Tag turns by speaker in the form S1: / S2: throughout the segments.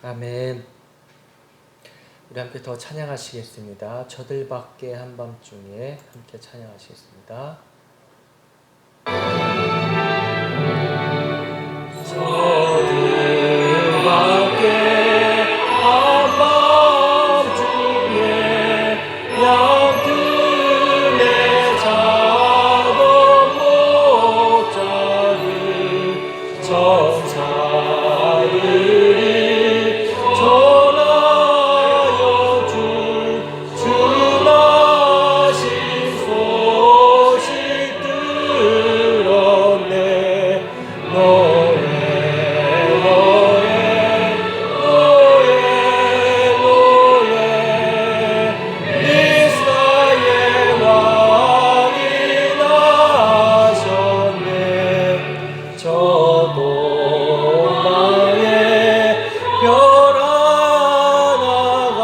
S1: 아멘. 우리 함께 더 찬양하시겠습니다. 저들밖에 한밤중에 함께 찬양하시겠습니다. 저들밖에 한밤중에 양들의 작은 목자를 천사들이 전하여 주나신 소식 들었네. 이스라엘 왕이 나셨네. 저 동방에 별 하나가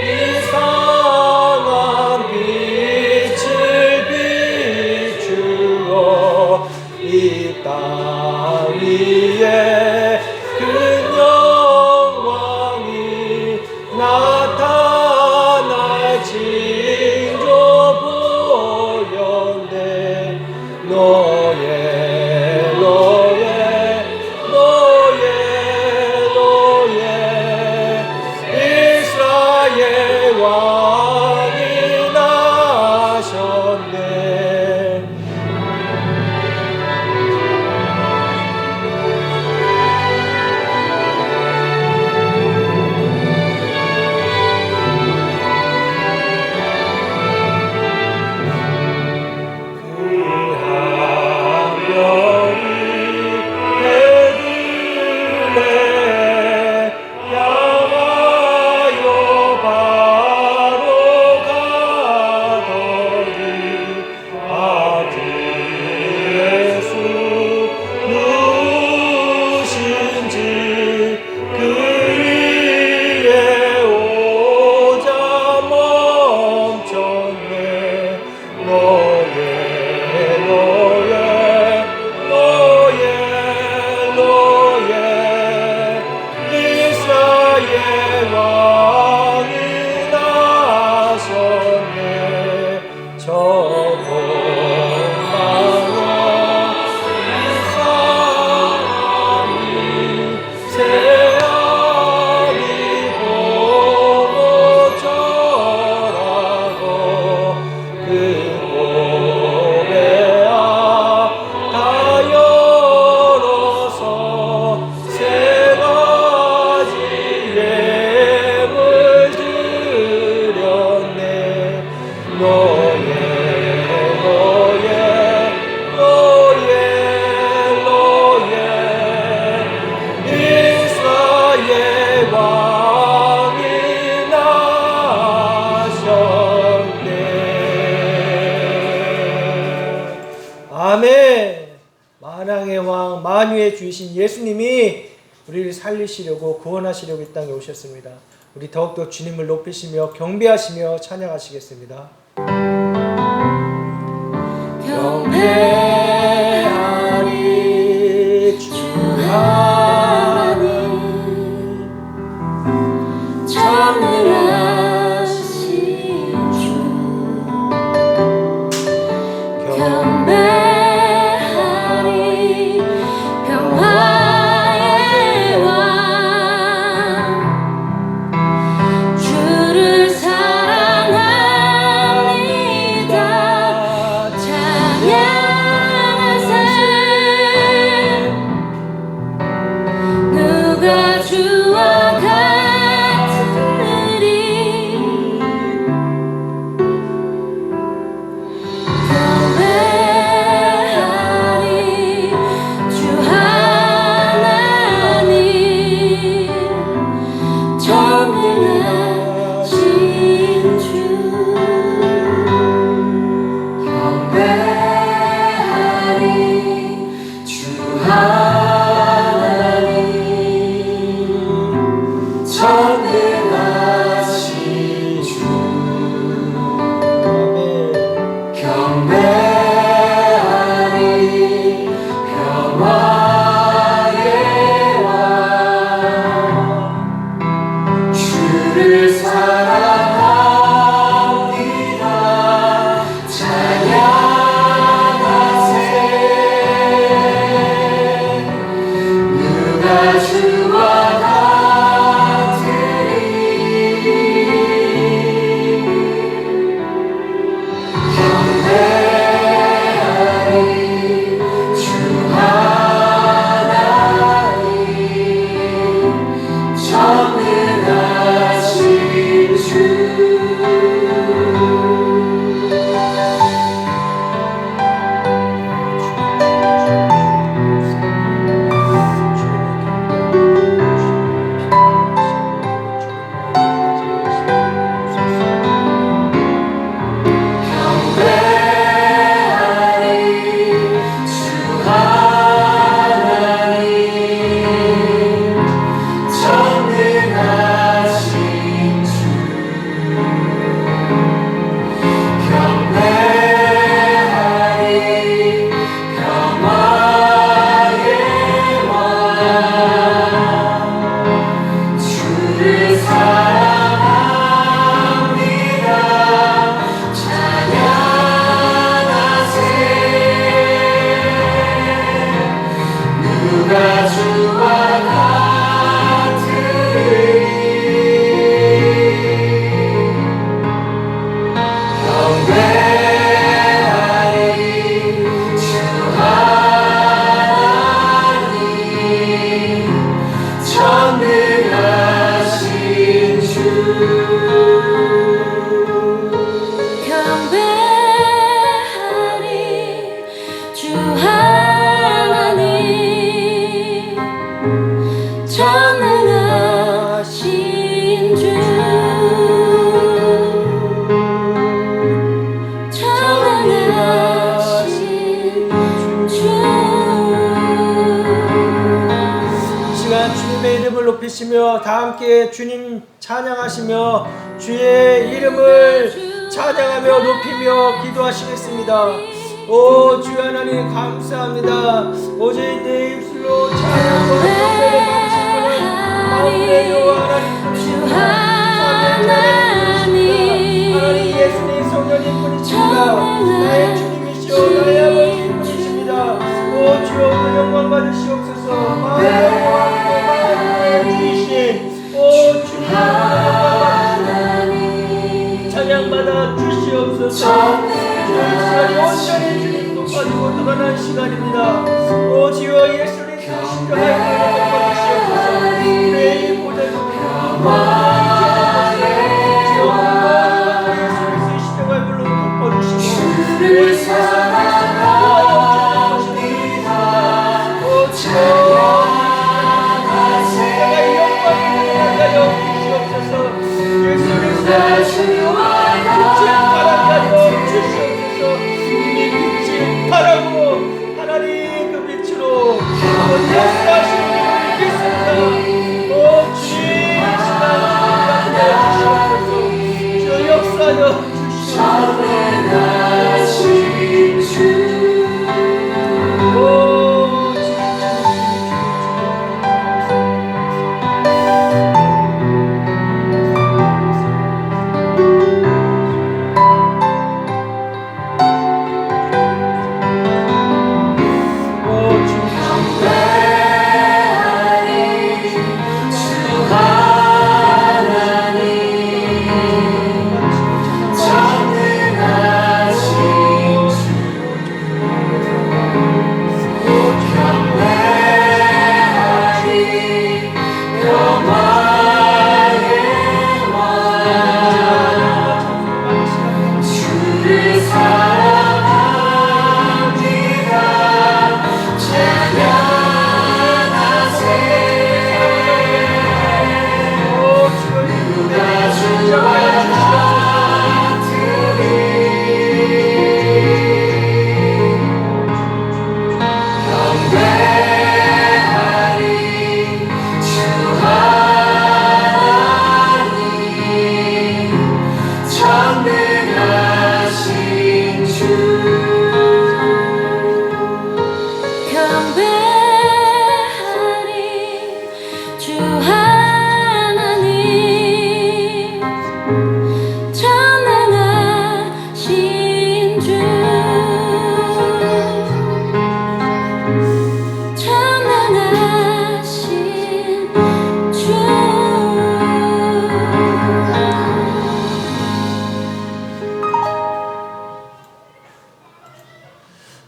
S1: 이상한 빛을 비추어 이 땅 위에 그 영광이 나타날 징조 보였네. 이스라엘 왕이 나셨네. 아멘. 만왕의 왕 만유의 주이신 예수님이 우리를 살리시려고 구원하시려고 이 땅에 오셨습니다. 우리 더욱더 주님을 높이시며 경배하시며 찬양하시겠습니다. 경배하리 주 하나님
S2: 전능하신 주 경배하리 평화의 왕 주를 사랑합니다. 찬양 주와 같으리 경배하리 주 하나님 전능하신 주
S1: 높이시며 다 함께 주님 찬양하시며 주의 이름을 찬양하며 높이며 기도하시겠습니다. 오 주 하나님 감사합니다. 오직 내 입술로 찬양과 경배를 받으시는 마음의 여호와 하나님 분이십니다. 하나님 예수님 성령님 분이십니다. 나의 주님이시오 나의 아버지 분이십니다. 오 주여 영광 받으시옵소서. 마음의 주이신 오 주님 하나님 찬양받아 주시옵소서. 주의 시간이 온전히 주님 높아지고 드러난 시간입니다. 오 주여 예수님 주시옵소서.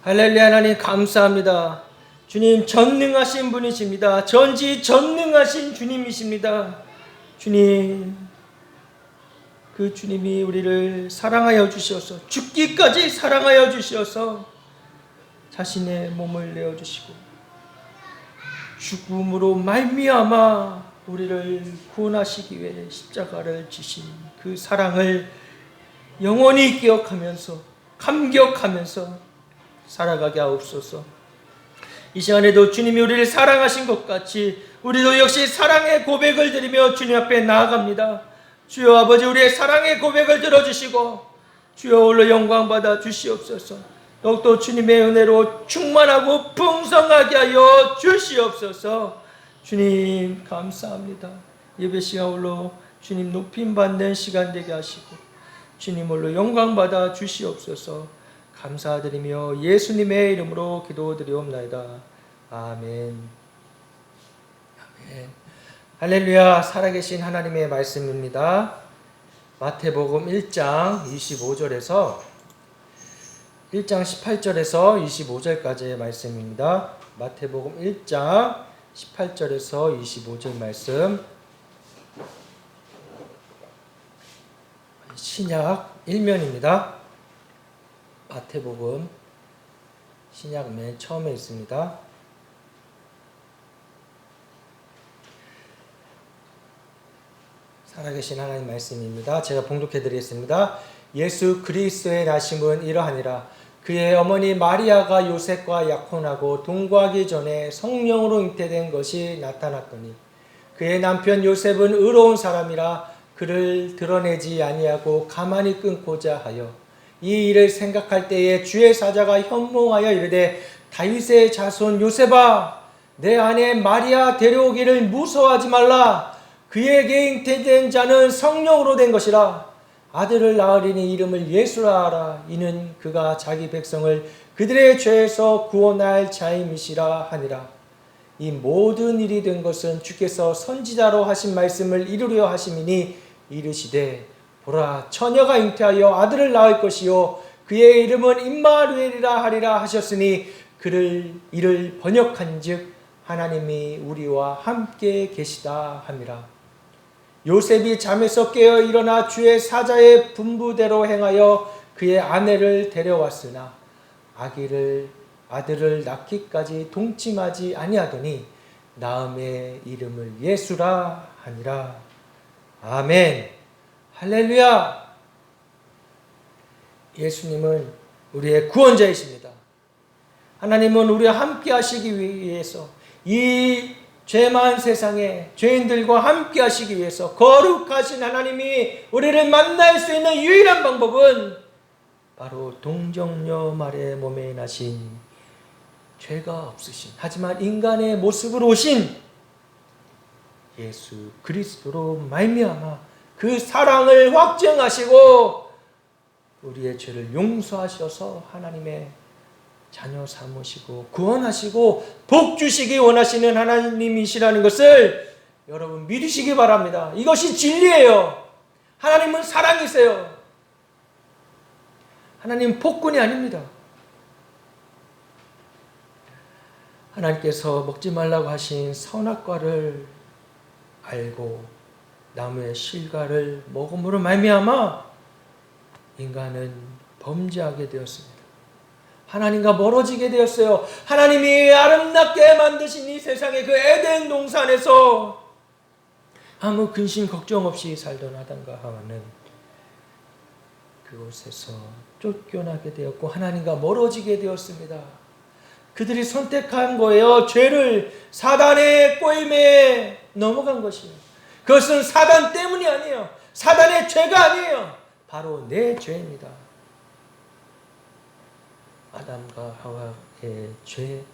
S1: 할렐루야. 하나님 감사합니다. 주님 전능하신 분이십니다. 전지전능하신 주님이십니다. 주님, 그 주님이 우리를 사랑하여 주셔서 죽기까지 사랑하여 주셔서 자신의 몸을 내어주시고 죽음으로 말미암아 우리를 구원하시기 위해 십자가를 지신 그 사랑을 영원히 기억하면서 감격하면서 살아가게 하옵소서. 이 시간에도 주님이 우리를 사랑하신 것 같이 우리도 역시 사랑의 고백을 드리며 주님 앞에 나아갑니다. 주여 아버지, 우리의 사랑의 고백을 들어주시고 주여 홀로 영광받아 주시옵소서. 더욱더 주님의 은혜로 충만하고 풍성하게 하여 주시옵소서. 주님 감사합니다. 예배 시간 홀로 주님 높임받는 시간 되게 하시고 주님 홀로 영광받아 주시옵소서. 감사드리며 예수님의 이름으로 기도드리옵나이다. 아멘. 아멘. 할렐루야. 살아계신 하나님의 말씀입니다. 마태복음 1장 25절에서 1장 18절에서 25절까지의 말씀입니다. 마태복음 1장 18절에서 25절 말씀, 신약 1면입니다. 마태복음 신약 맨 처음에 있습니다. 살아계신 하나님 말씀입니다. 제가 봉독해 드리겠습니다. 예수 그리스도의 나심은 이러하니라. 그의 어머니 마리아가 요셉과 약혼하고 동거하기 전에 성령으로 잉태된 것이 나타났더니 그의 남편 요셉은 의로운 사람이라 그를 드러내지 아니하고 가만히 끊고자 하여 이 일을 생각할 때에 주의 사자가 현몽하여 이르되 다윗의 자손 요셉아, 내 아내 마리아 데려오기를 무서워하지 말라. 그에게 잉태된 자는 성령으로 된 것이라. 아들을 낳으리니 이름을 예수라 하라. 이는 그가 자기 백성을 그들의 죄에서 구원할 자임이시라 하니라. 이 모든 일이 된 것은 주께서 선지자로 하신 말씀을 이루려 하심이니 이르시되 보라, 처녀가 잉태하여 아들을 낳을 것이요 그의 이름은 임마누엘이라 하리라 하셨으니 이를 번역한즉 하나님이 우리와 함께 계시다 함이라. 요셉이 잠에서 깨어 일어나 주의 사자의 분부대로 행하여 그의 아내를 데려왔으나 아들을 낳기까지 동침하지 아니하더니 낳음의 이름을 예수라 하니라. 아멘. 할렐루야. 예수님은 우리의 구원자이십니다. 하나님은 우리와 함께 하시기 위해서 이 죄만 세상에 죄인들과 함께 하시기 위해서 거룩하신 하나님이 우리를 만날 수 있는 유일한 방법은 바로 동정녀 마리아의 몸에 나신 죄가 없으신 하지만 인간의 모습으로 오신 예수 그리스도로 말미암아 그 사랑을 확증하시고 우리의 죄를 용서하셔서 하나님의 자녀 삼으시고 구원하시고 복 주시기 원하시는 하나님이시라는 것을 여러분 믿으시기 바랍니다. 이것이 진리예요. 하나님은 사랑이세요. 하나님은 폭군이 아닙니다. 하나님께서 먹지 말라고 하신 선악과를 알고 나무의 실과를 먹음으로 말미암아 인간은 범죄하게 되었습니다. 하나님과 멀어지게 되었어요. 하나님이 아름답게 만드신 이 세상의 그 에덴 동산에서 아무 근심 걱정 없이 살던 아담과 하와는 그곳에서 쫓겨나게 되었고 하나님과 멀어지게 되었습니다. 그들이 선택한 거예요. 죄를 사단의 꼬임에 넘어간 것이에요. 그것은 사단 때문이 아니에요. 사단의 죄가 아니에요. 바로 내 죄입니다. 아담과 하와의 죄,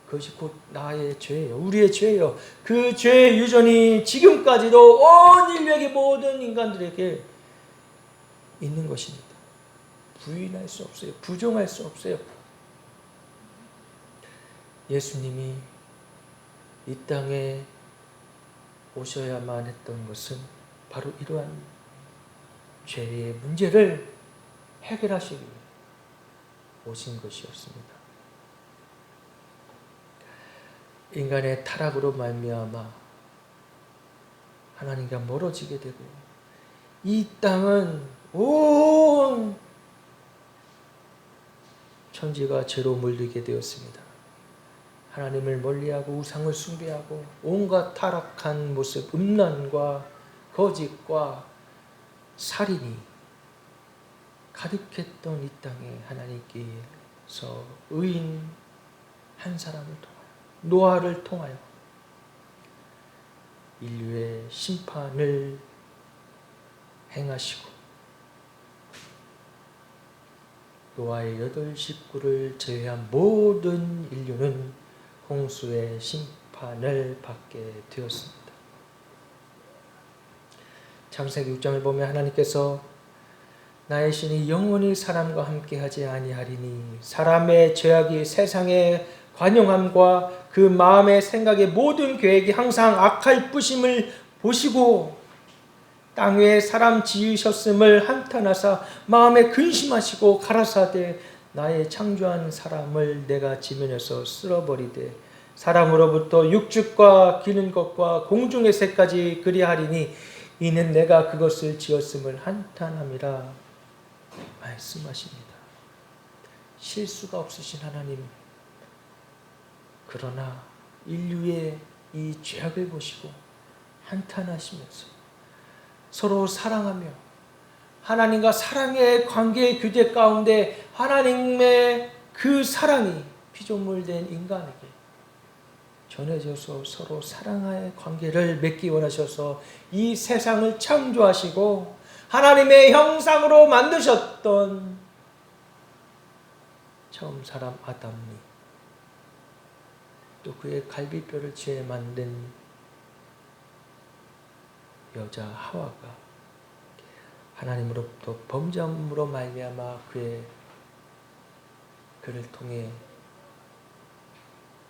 S1: 그것이 곧 나의 죄예요. 우리의 죄예요. 그 죄의 유전이 지금까지도 온 인류에게 모든 인간들에게 있는 것입니다. 부인할 수 없어요. 부정할 수 없어요. 예수님이 이 땅에 오셔야만 했던 것은 바로 이러한 죄의 문제를 해결하시기 위해 오신 것이었습니다. 인간의 타락으로 말미암아 하나님과 멀어지게 되고 이 땅은 온 천지가 죄로 물들게 되었습니다. 하나님을 멀리하고 우상을 숭배하고 온갖 타락한 모습, 음란과 거짓과 살인이 가득했던 이 땅에 하나님께서 의인 한 사람을 통하여 노아를 통하여 인류의 심판을 행하시고 노아의 8 식구를 제외한 모든 인류는 홍수의 심판을 받게 되었습니다. 창세기 6장을 보면 하나님께서 나의 신이 영원히 사람과 함께하지 아니하리니 사람의 죄악이 세상의 관용함과 그 마음의 생각의 모든 계획이 항상 악할 뿌심을 보시고 땅 위에 사람 지으셨음을 한탄하사 마음에 근심하시고 가라사대 나의 창조한 사람을 내가 지면에서 쓸어버리되 사람으로부터 육축과 기는 것과 공중의 새까지 그리하리니 이는 내가 그것을 지었음을 한탄함이라 말씀하십니다. 실수가 없으신 하나님, 그러나 인류의 이 죄악을 보시고 한탄하시면서 서로 사랑하며 하나님과 사랑의 관계의 교제 가운데 하나님의 그 사랑이 피조물된 인간에게 전해져서 서로 사랑의 관계를 맺기 원하셔서 이 세상을 창조하시고 하나님의 형상으로 만드셨던 처음 사람 아담이 또 그의 갈비뼈를 취해 만든 여자 하와가 하나님으로부터 범죄함으로 말미암아 그를 통해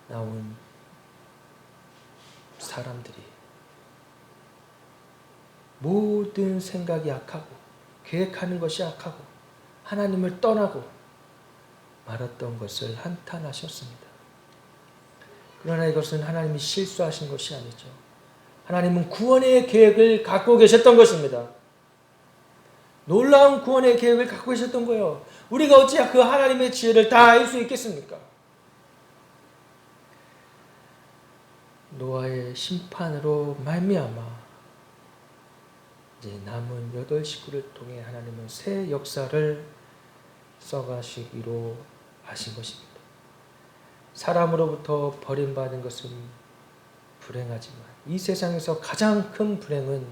S1: 나온 사람들이 모든 생각이 악하고 계획하는 것이 악하고 하나님을 떠나고 말았던 것을 한탄하셨습니다. 그러나 이것은 하나님이 실수하신 것이 아니죠. 하나님은 구원의 계획을 갖고 계셨던 것입니다. 놀라운 구원의 계획을 갖고 계셨던 거예요. 우리가 어찌 그 하나님의 지혜를 다 알 수 있겠습니까? 노아의 심판으로 말미암아 이제 남은 8 식구를 통해 하나님은 새 역사를 써가시기로 하신 것입니다. 사람으로부터 버림받은 것은 불행하지만 이 세상에서 가장 큰 불행은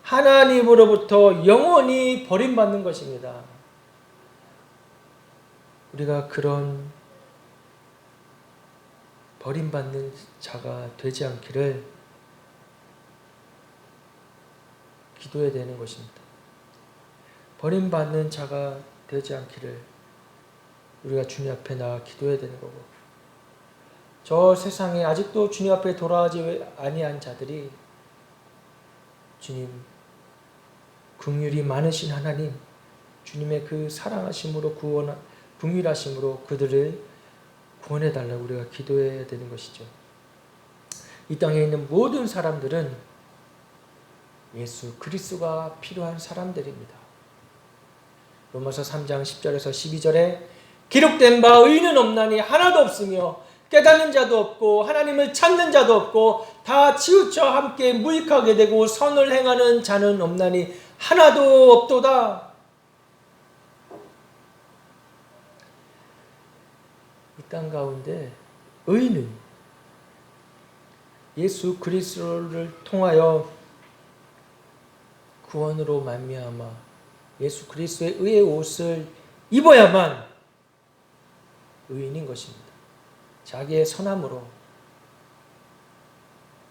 S1: 하나님으로부터 영원히 버림받는 것입니다. 우리가 그런 버림받는 자가 되지 않기를 기도해야 되는 것입니다. 버림받는 자가 되지 않기를 우리가 주님 앞에 나가 기도해야 되는 거고, 저 세상에 아직도 주님 앞에 돌아오지 아니한 자들이 주님, 긍휼이 많으신 하나님, 주님의 그 사랑하심으로 긍휼하심으로 그들을 구원해달라고 우리가 기도해야 되는 것이죠. 이 땅에 있는 모든 사람들은 예수 그리스도가 필요한 사람들입니다. 로마서 3장 10절에서 12절에 기록된 바 의인은 없나니 하나도 없으며 깨닫는 자도 없고 하나님을 찾는 자도 없고 다 치우쳐 함께 무익하게 되고 선을 행하는 자는 없나니 하나도 없도다. 이 땅 가운데 의인은 예수 그리스도를 통하여 구원으로 말미암아 예수 그리스도의 의의 옷을 입어야만 의인인 것입니다. 자기의 선함으로,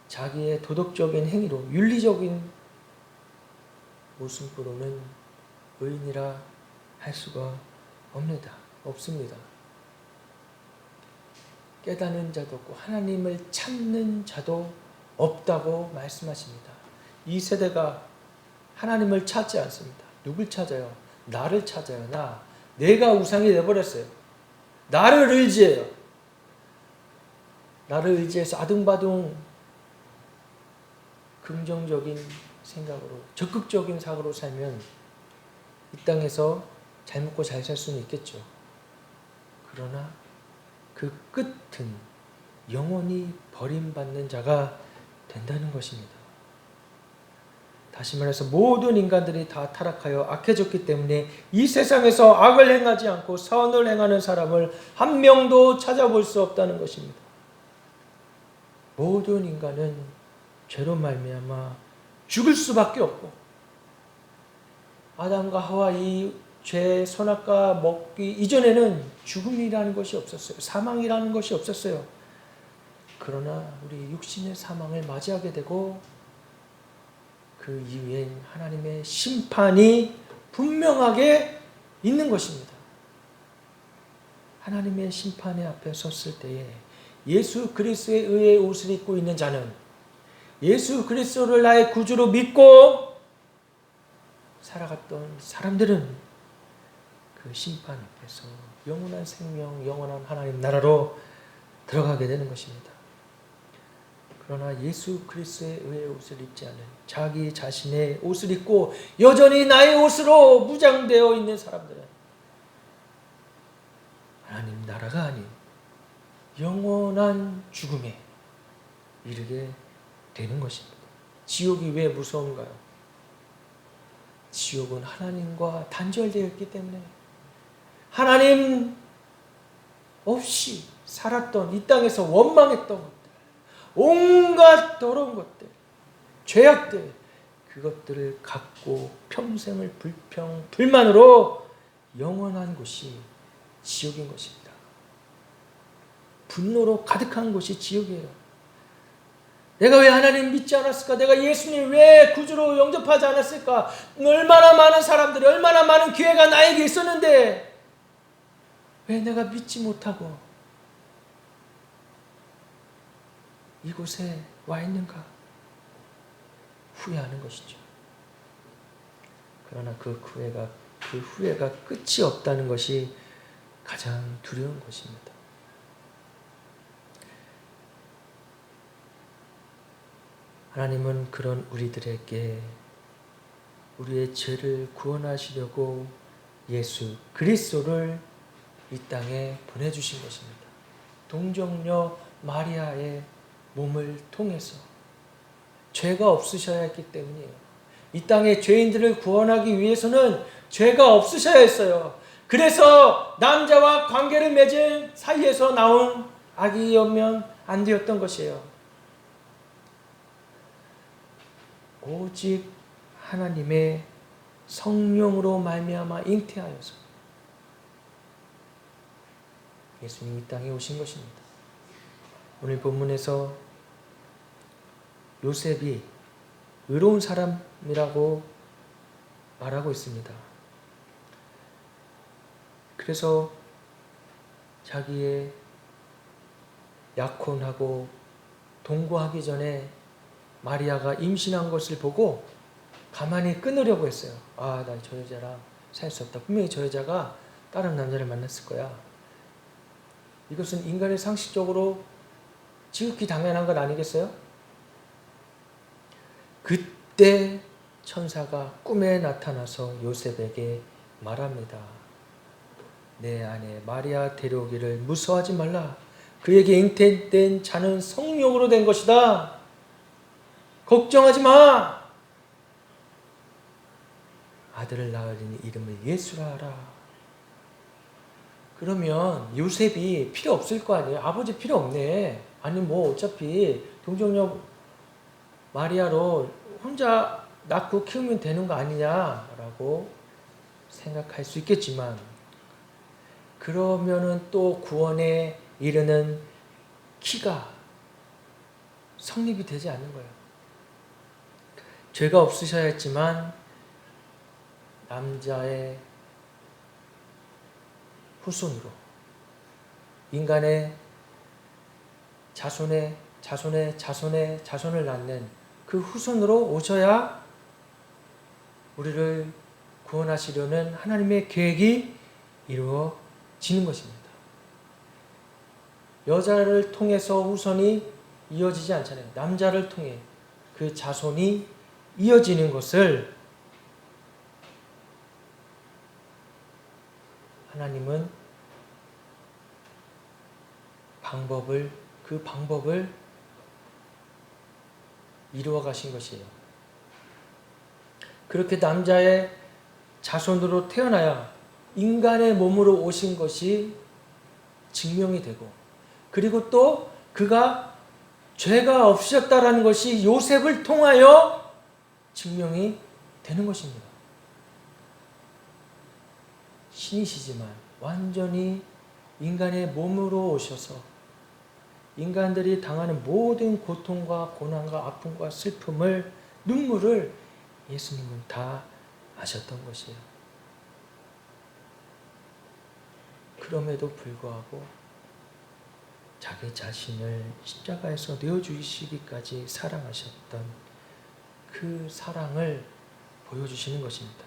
S1: 자기의 도덕적인 행위로, 윤리적인 모습으로는 의인이라 할 수가 없습니다. 깨닫는 자도 없고 하나님을 찾는 자도 없다고 말씀하십니다. 이 세대가 하나님을 찾지 않습니다. 누굴 찾아요? 나를 찾아요. 내가 우상이 되어버렸어요. 나를 의지해요. 나를 의지해서 아둥바둥 긍정적인 생각으로 적극적인 사고로 살면 이 땅에서 잘 먹고 잘 살 수는 있겠죠. 그러나 그 끝은 영원히 버림받는 자가 된다는 것입니다. 다시 말해서 모든 인간들이 다 타락하여 악해졌기 때문에 이 세상에서 악을 행하지 않고 선을 행하는 사람을 한 명도 찾아볼 수 없다는 것입니다. 모든 인간은 죄로 말미암아 죽을 수밖에 없고 아담과 하와 이 죄 선악과 먹기 이전에는 죽음이라는 것이 없었어요. 사망이라는 것이 없었어요. 그러나 우리 육신의 사망을 맞이하게 되고 그 이후엔 하나님의 심판이 분명하게 있는 것입니다. 하나님의 심판의 앞에 섰을 때에 예수 그리스도의 의의 옷을 입고 있는 자는 예수 그리스도를 나의 구주로 믿고 살아갔던 사람들은 그 심판 앞에서 영원한 생명, 영원한 하나님 나라로 들어가게 되는 것입니다. 그러나 예수 그리스도의 의의 옷을 입지 않은 자기 자신의 옷을 입고 여전히 나의 옷으로 무장되어 있는 사람들은 하나님 나라가 아닌 영원한 죽음에 이르게 되는 것입니다. 지옥이 왜 무서운가요? 지옥은 하나님과 단절되어 있기 때문에 하나님 없이 살았던 이 땅에서 원망했던 것들, 온갖 더러운 것들, 죄악들, 그것들을 갖고 평생을 불만으로 영원한 곳이 지옥인 것입니다. 분노로 가득한 곳이 지옥이에요. 내가 왜 하나님 믿지 않았을까? 내가 예수님 왜 구주로 영접하지 않았을까? 얼마나 많은 사람들이, 얼마나 많은 기회가 나에게 있었는데 왜 내가 믿지 못하고 이곳에 와 있는가? 후회하는 것이죠. 그러나 그 후회가 끝이 없다는 것이 가장 두려운 것입니다. 하나님은 그런 우리들에게 우리의 죄를 구원하시려고 예수 그리스도를 이 땅에 보내주신 것입니다. 동정녀 마리아의 몸을 통해서 죄가 없으셔야 했기 때문이에요. 이 땅의 죄인들을 구원하기 위해서는 죄가 없으셔야 했어요. 그래서 남자와 관계를 맺은 사이에서 나온 아기였면 안 되었던 것이에요. 오직 하나님의 성령으로 말미암아 잉태하여서 예수님이 이 땅에 오신 것입니다. 오늘 본문에서 요셉이 의로운 사람이라고 말하고 있습니다. 그래서 자기의 약혼하고 동거하기 전에 마리아가 임신한 것을 보고 가만히 끊으려고 했어요. 아, 나 저 여자랑 살 수 없다. 분명히 저 여자가 다른 남자를 만났을 거야. 이것은 인간의 상식적으로 지극히 당연한 것 아니겠어요? 그때 천사가 꿈에 나타나서 요셉에게 말합니다. 내 아내 마리아 데려오기를 무서워하지 말라. 그에게 잉태된 자는 성령으로 된 것이다. 걱정하지 마. 아들을 낳으리니 이름을 예수라 하라. 그러면 요셉이 필요 없을 거 아니에요. 아버지 필요 없네. 아니 뭐 어차피 동정녀 마리아로 혼자 낳고 키우면 되는 거 아니냐라고 생각할 수 있겠지만 그러면은 또 구원에 이르는 키가 성립이 되지 않는 거예요. 죄가 없으셔야 했지만 남자의 후손으로 인간의 자손을 낳는 그 후손으로 오셔야 우리를 구원하시려는 하나님의 계획이 이루어지는 것입니다. 여자를 통해서 후손이 이어지지 않잖아요. 남자를 통해 그 자손이 이어지는 것을 하나님은 그 방법을 이루어 가신 것이에요. 그렇게 남자의 자손으로 태어나야 인간의 몸으로 오신 것이 증명이 되고, 그리고 또 그가 죄가 없으셨다라는 것이 요셉을 통하여 증명이 되는 것입니다. 신이시지만 완전히 인간의 몸으로 오셔서 인간들이 당하는 모든 고통과 고난과 아픔과 슬픔을, 눈물을 예수님은 다 아셨던 것이에요. 그럼에도 불구하고 자기 자신을 십자가에서 내어주시기까지 사랑하셨던 그 사랑을 보여주시는 것입니다.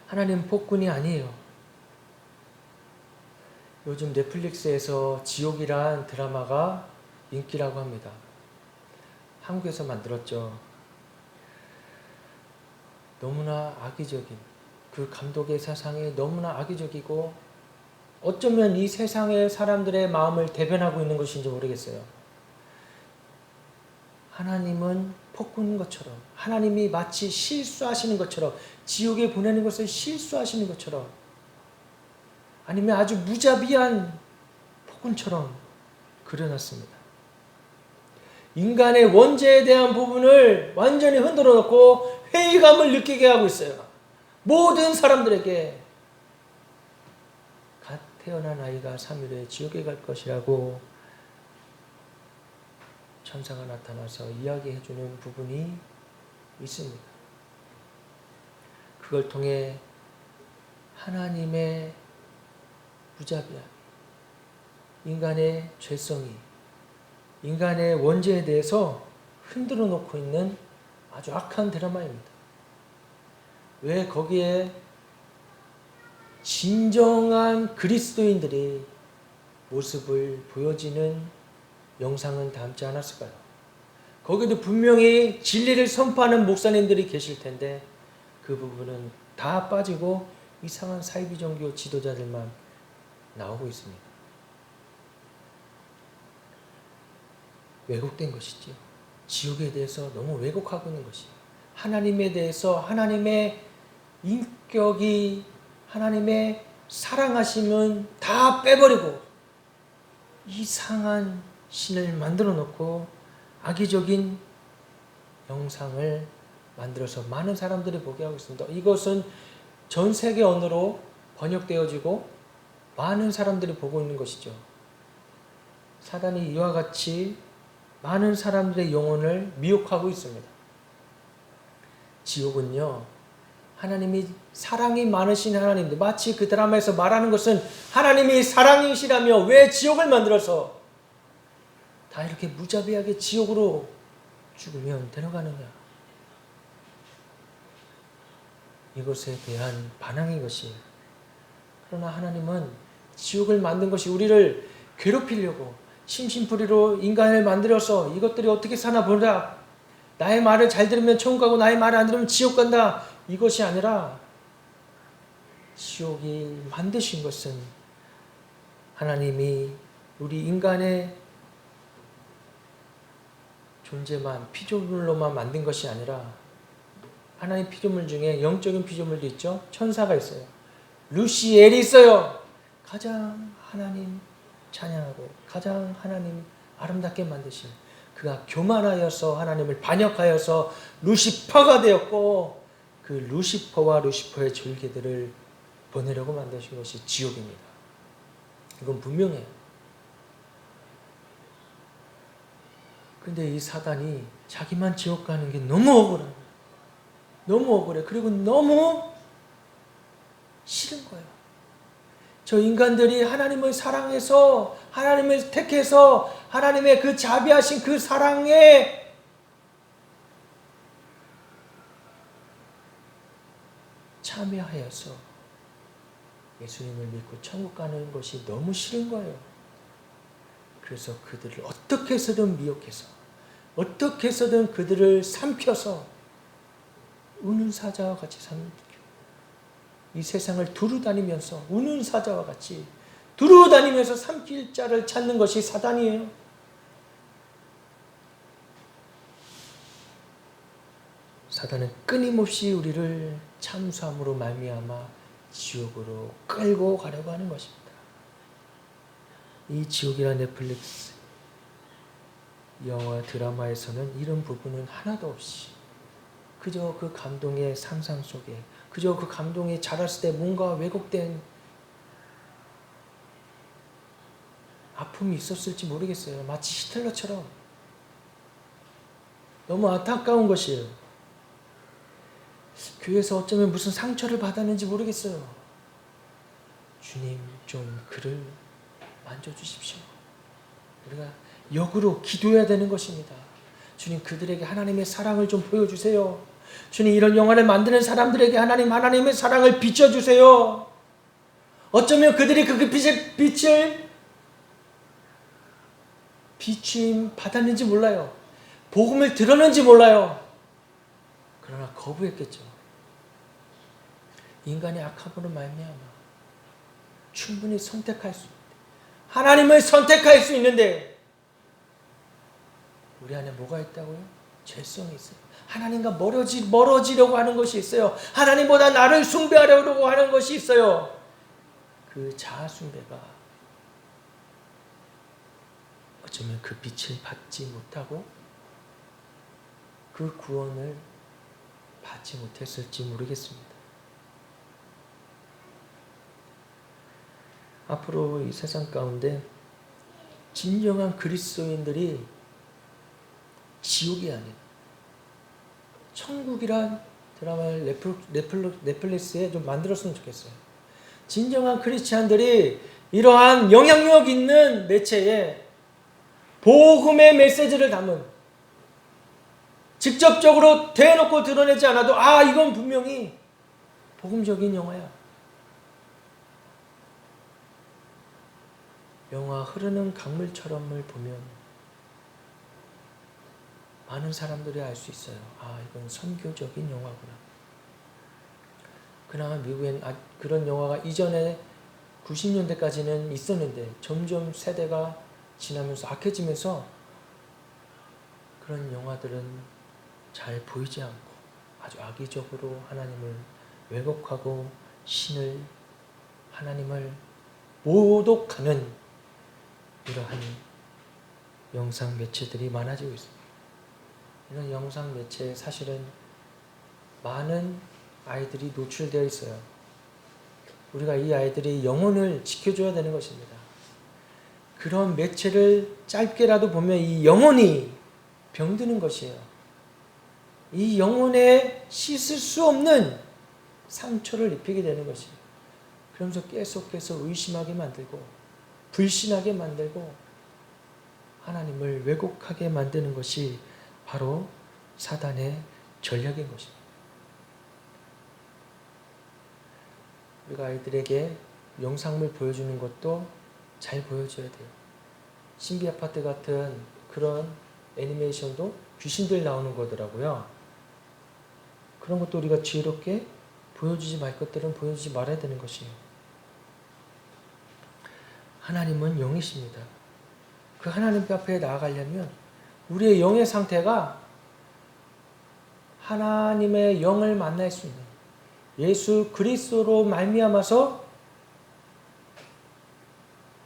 S1: 하나님은 폭군이 아니에요. 요즘 넷플릭스에서 지옥이란 드라마가 인기라고 합니다. 한국에서 만들었죠. 너무나 악의적인, 그 감독의 사상이 너무나 악의적이고 어쩌면 이 세상의 사람들의 마음을 대변하고 있는 것인지 모르겠어요. 하나님은 폭군인 것처럼, 하나님이 마치 실수하시는 것처럼, 지옥에 보내는 것을 실수하시는 것처럼, 아니면 아주 무자비한 폭군처럼 그려놨습니다. 인간의 원죄에 대한 부분을 완전히 흔들어 놓고 회의감을 느끼게 하고 있어요. 모든 사람들에게 갓 태어난 아이가 3일 후에 지옥에 갈 것이라고 천사가 나타나서 이야기해주는 부분이 있습니다. 그걸 통해 하나님의 무자비함, 인간의 죄성이, 인간의 원죄에 대해서 흔들어 놓고 있는 아주 악한 드라마입니다. 왜 거기에 진정한 그리스도인들이 모습을 보여지는 영상은 담지 않았을까요? 거기도 분명히 진리를 선포하는 목사님들이 계실 텐데 그 부분은 다 빠지고 이상한 사이비 종교 지도자들만 나오고 있습니다. 왜곡된 것이지요. 지옥에 대해서 너무 왜곡하고 있는 것이에요. 하나님에 대해서, 하나님의 인격이, 하나님의 사랑하심은 다 빼버리고 이상한 신을 만들어 놓고 악의적인 영상을 만들어서 많은 사람들이 보게 하고 있습니다. 이것은 전 세계 언어로 번역되어지고 많은 사람들이 보고 있는 것이죠. 사단이 이와 같이 많은 사람들의 영혼을 미혹하고 있습니다. 지옥은요, 하나님이 사랑이 많으신 하나님인데, 마치 그 드라마에서 말하는 것은 하나님이 사랑이시라며 왜 지옥을 만들어서 다 이렇게 무자비하게 지옥으로 죽으면 데려가느냐. 이것에 대한 반항인 것이에요. 그러나 하나님은 지옥을 만든 것이 우리를 괴롭히려고 심심풀이로 인간을 만들어서 이것들이 어떻게 사나 보라, 나의 말을 잘 들으면 천국 가고 나의 말을 안 들으면 지옥 간다, 이것이 아니라 지옥이 만드신 것은 하나님이 우리 인간의 존재만 피조물로만 만든 것이 아니라 하나님 피조물 중에 영적인 피조물도 있죠. 천사가 있어요. 루시엘이 있어요. 가장 하나님 찬양하고 가장 하나님 아름답게 만드신, 그가 교만하여서 하나님을 반역하여서 루시퍼가 되었고 그 루시퍼와 루시퍼의 졸개들을 보내려고 만드신 것이 지옥입니다. 이건 분명해요. 근데 이 사단이 자기만 지옥 가는 게 너무 억울해. 너무 억울해. 그리고 너무 싫은 거예요. 저 인간들이 하나님을 사랑해서, 하나님을 택해서 하나님의 그 자비하신 그 사랑에 참여하여서 예수님을 믿고 천국 가는 것이 너무 싫은 거예요. 그래서 그들을 어떻게 해서든 미혹해서 어떻게 해서든 그들을 삼켜서 우는 사자와 같이 사는 이 세상을 두루다니면서 우는 사자와 같이 두루다니면서 삼킬 자를 찾는 것이 사단이에요. 사단은 끊임없이 우리를 참수함으로 말미암아 지옥으로 끌고 가려고 하는 것입니다. 이 지옥이라는 넷플릭스 영화 드라마에서는 이런 부분은 하나도 없이 그저 그 감동의 상상 속에 그저 그 감동이 자랐을 때 뭔가 왜곡된 아픔이 있었을지 모르겠어요. 마치 히틀러처럼 너무 안타까운 것이에요. 교회에서 어쩌면 무슨 상처를 받았는지 모르겠어요. 주님 좀 그를 만져주십시오. 우리가 역으로 기도해야 되는 것입니다. 주님 그들에게 하나님의 사랑을 좀 보여주세요. 주님 이런 영화를 만드는 사람들에게 하나님의 사랑을 비춰주세요. 어쩌면 그들이 그 빛을 비추임 받았는지 몰라요. 복음을 들었는지 몰라요. 그러나 거부했겠죠. 인간의 악함으로 말미암아 충분히 선택할 수 있는데 하나님을 선택할 수 있는데 우리 안에 뭐가 있다고요? 죄성이 있어요. 하나님과 멀어지려고 하는 것이 있어요. 하나님보다 나를 숭배하려고 하는 것이 있어요. 그 자아 숭배가 어쩌면 그 빛을 받지 못하고 그 구원을 받지 못했을지 모르겠습니다. 앞으로 이 세상 가운데 진정한 그리스도인들이 지옥이 아닌 천국이란 드라마를 넷플릭스에 좀 만들었으면 좋겠어요. 진정한 크리스찬들이 이러한 영향력 있는 매체에 복음의 메시지를 담은 직접적으로 대놓고 드러내지 않아도 이건 분명히 복음적인 영화야. 영화 흐르는 강물처럼을 보면 많은 사람들이 알 수 있어요. 이건 선교적인 영화구나. 그나마 미국엔 그런 영화가 이전에 90년대까지는 있었는데 점점 세대가 지나면서 악해지면서 그런 영화들은 잘 보이지 않고 아주 악의적으로 하나님을 왜곡하고 하나님을 모독하는 이러한 영상 매체들이 많아지고 있습니다. 이런 영상 매체에 사실은 많은 아이들이 노출되어 있어요. 우리가 이 아이들의 영혼을 지켜줘야 되는 것입니다. 그런 매체를 짧게라도 보면 이 영혼이 병드는 것이에요. 이 영혼에 씻을 수 없는 상처를 입히게 되는 것이에요. 그러면서 계속해서 의심하게 만들고 불신하게 만들고 하나님을 왜곡하게 만드는 것이 바로 사단의 전략인 것입니다. 우리가 아이들에게 영상물 보여주는 것도 잘 보여줘야 돼요. 신비 아파트 같은 그런 애니메이션도 귀신들 나오는 거더라고요. 그런 것도 우리가 지혜롭게 보여주지 말 것들은 보여주지 말아야 되는 것이에요. 하나님은 영이십니다. 그 하나님 앞에 나아가려면 우리의 영의 상태가 하나님의 영을 만날 수 있는 예수 그리스도로 말미암아서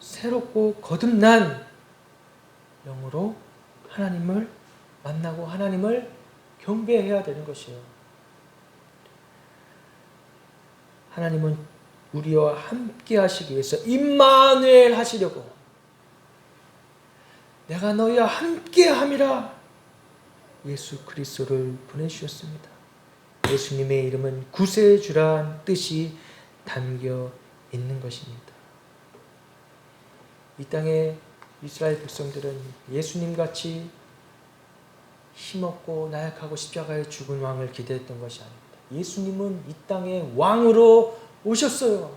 S1: 새롭고 거듭난 영으로 하나님을 만나고 하나님을 경배해야 되는 것이에요. 하나님은 우리와 함께 하시기 위해서 임마누엘 하시려고 내가 너희와 함께 함이라 예수 그리스도를 보내주셨습니다. 예수님의 이름은 구세주란 뜻이 담겨 있는 것입니다. 이 땅에 이스라엘 백성들은 예수님같이 힘없고 나약하고 십자가에 죽은 왕을 기대했던 것이 아닙니다. 예수님은 이 땅에 왕으로 오셨어요.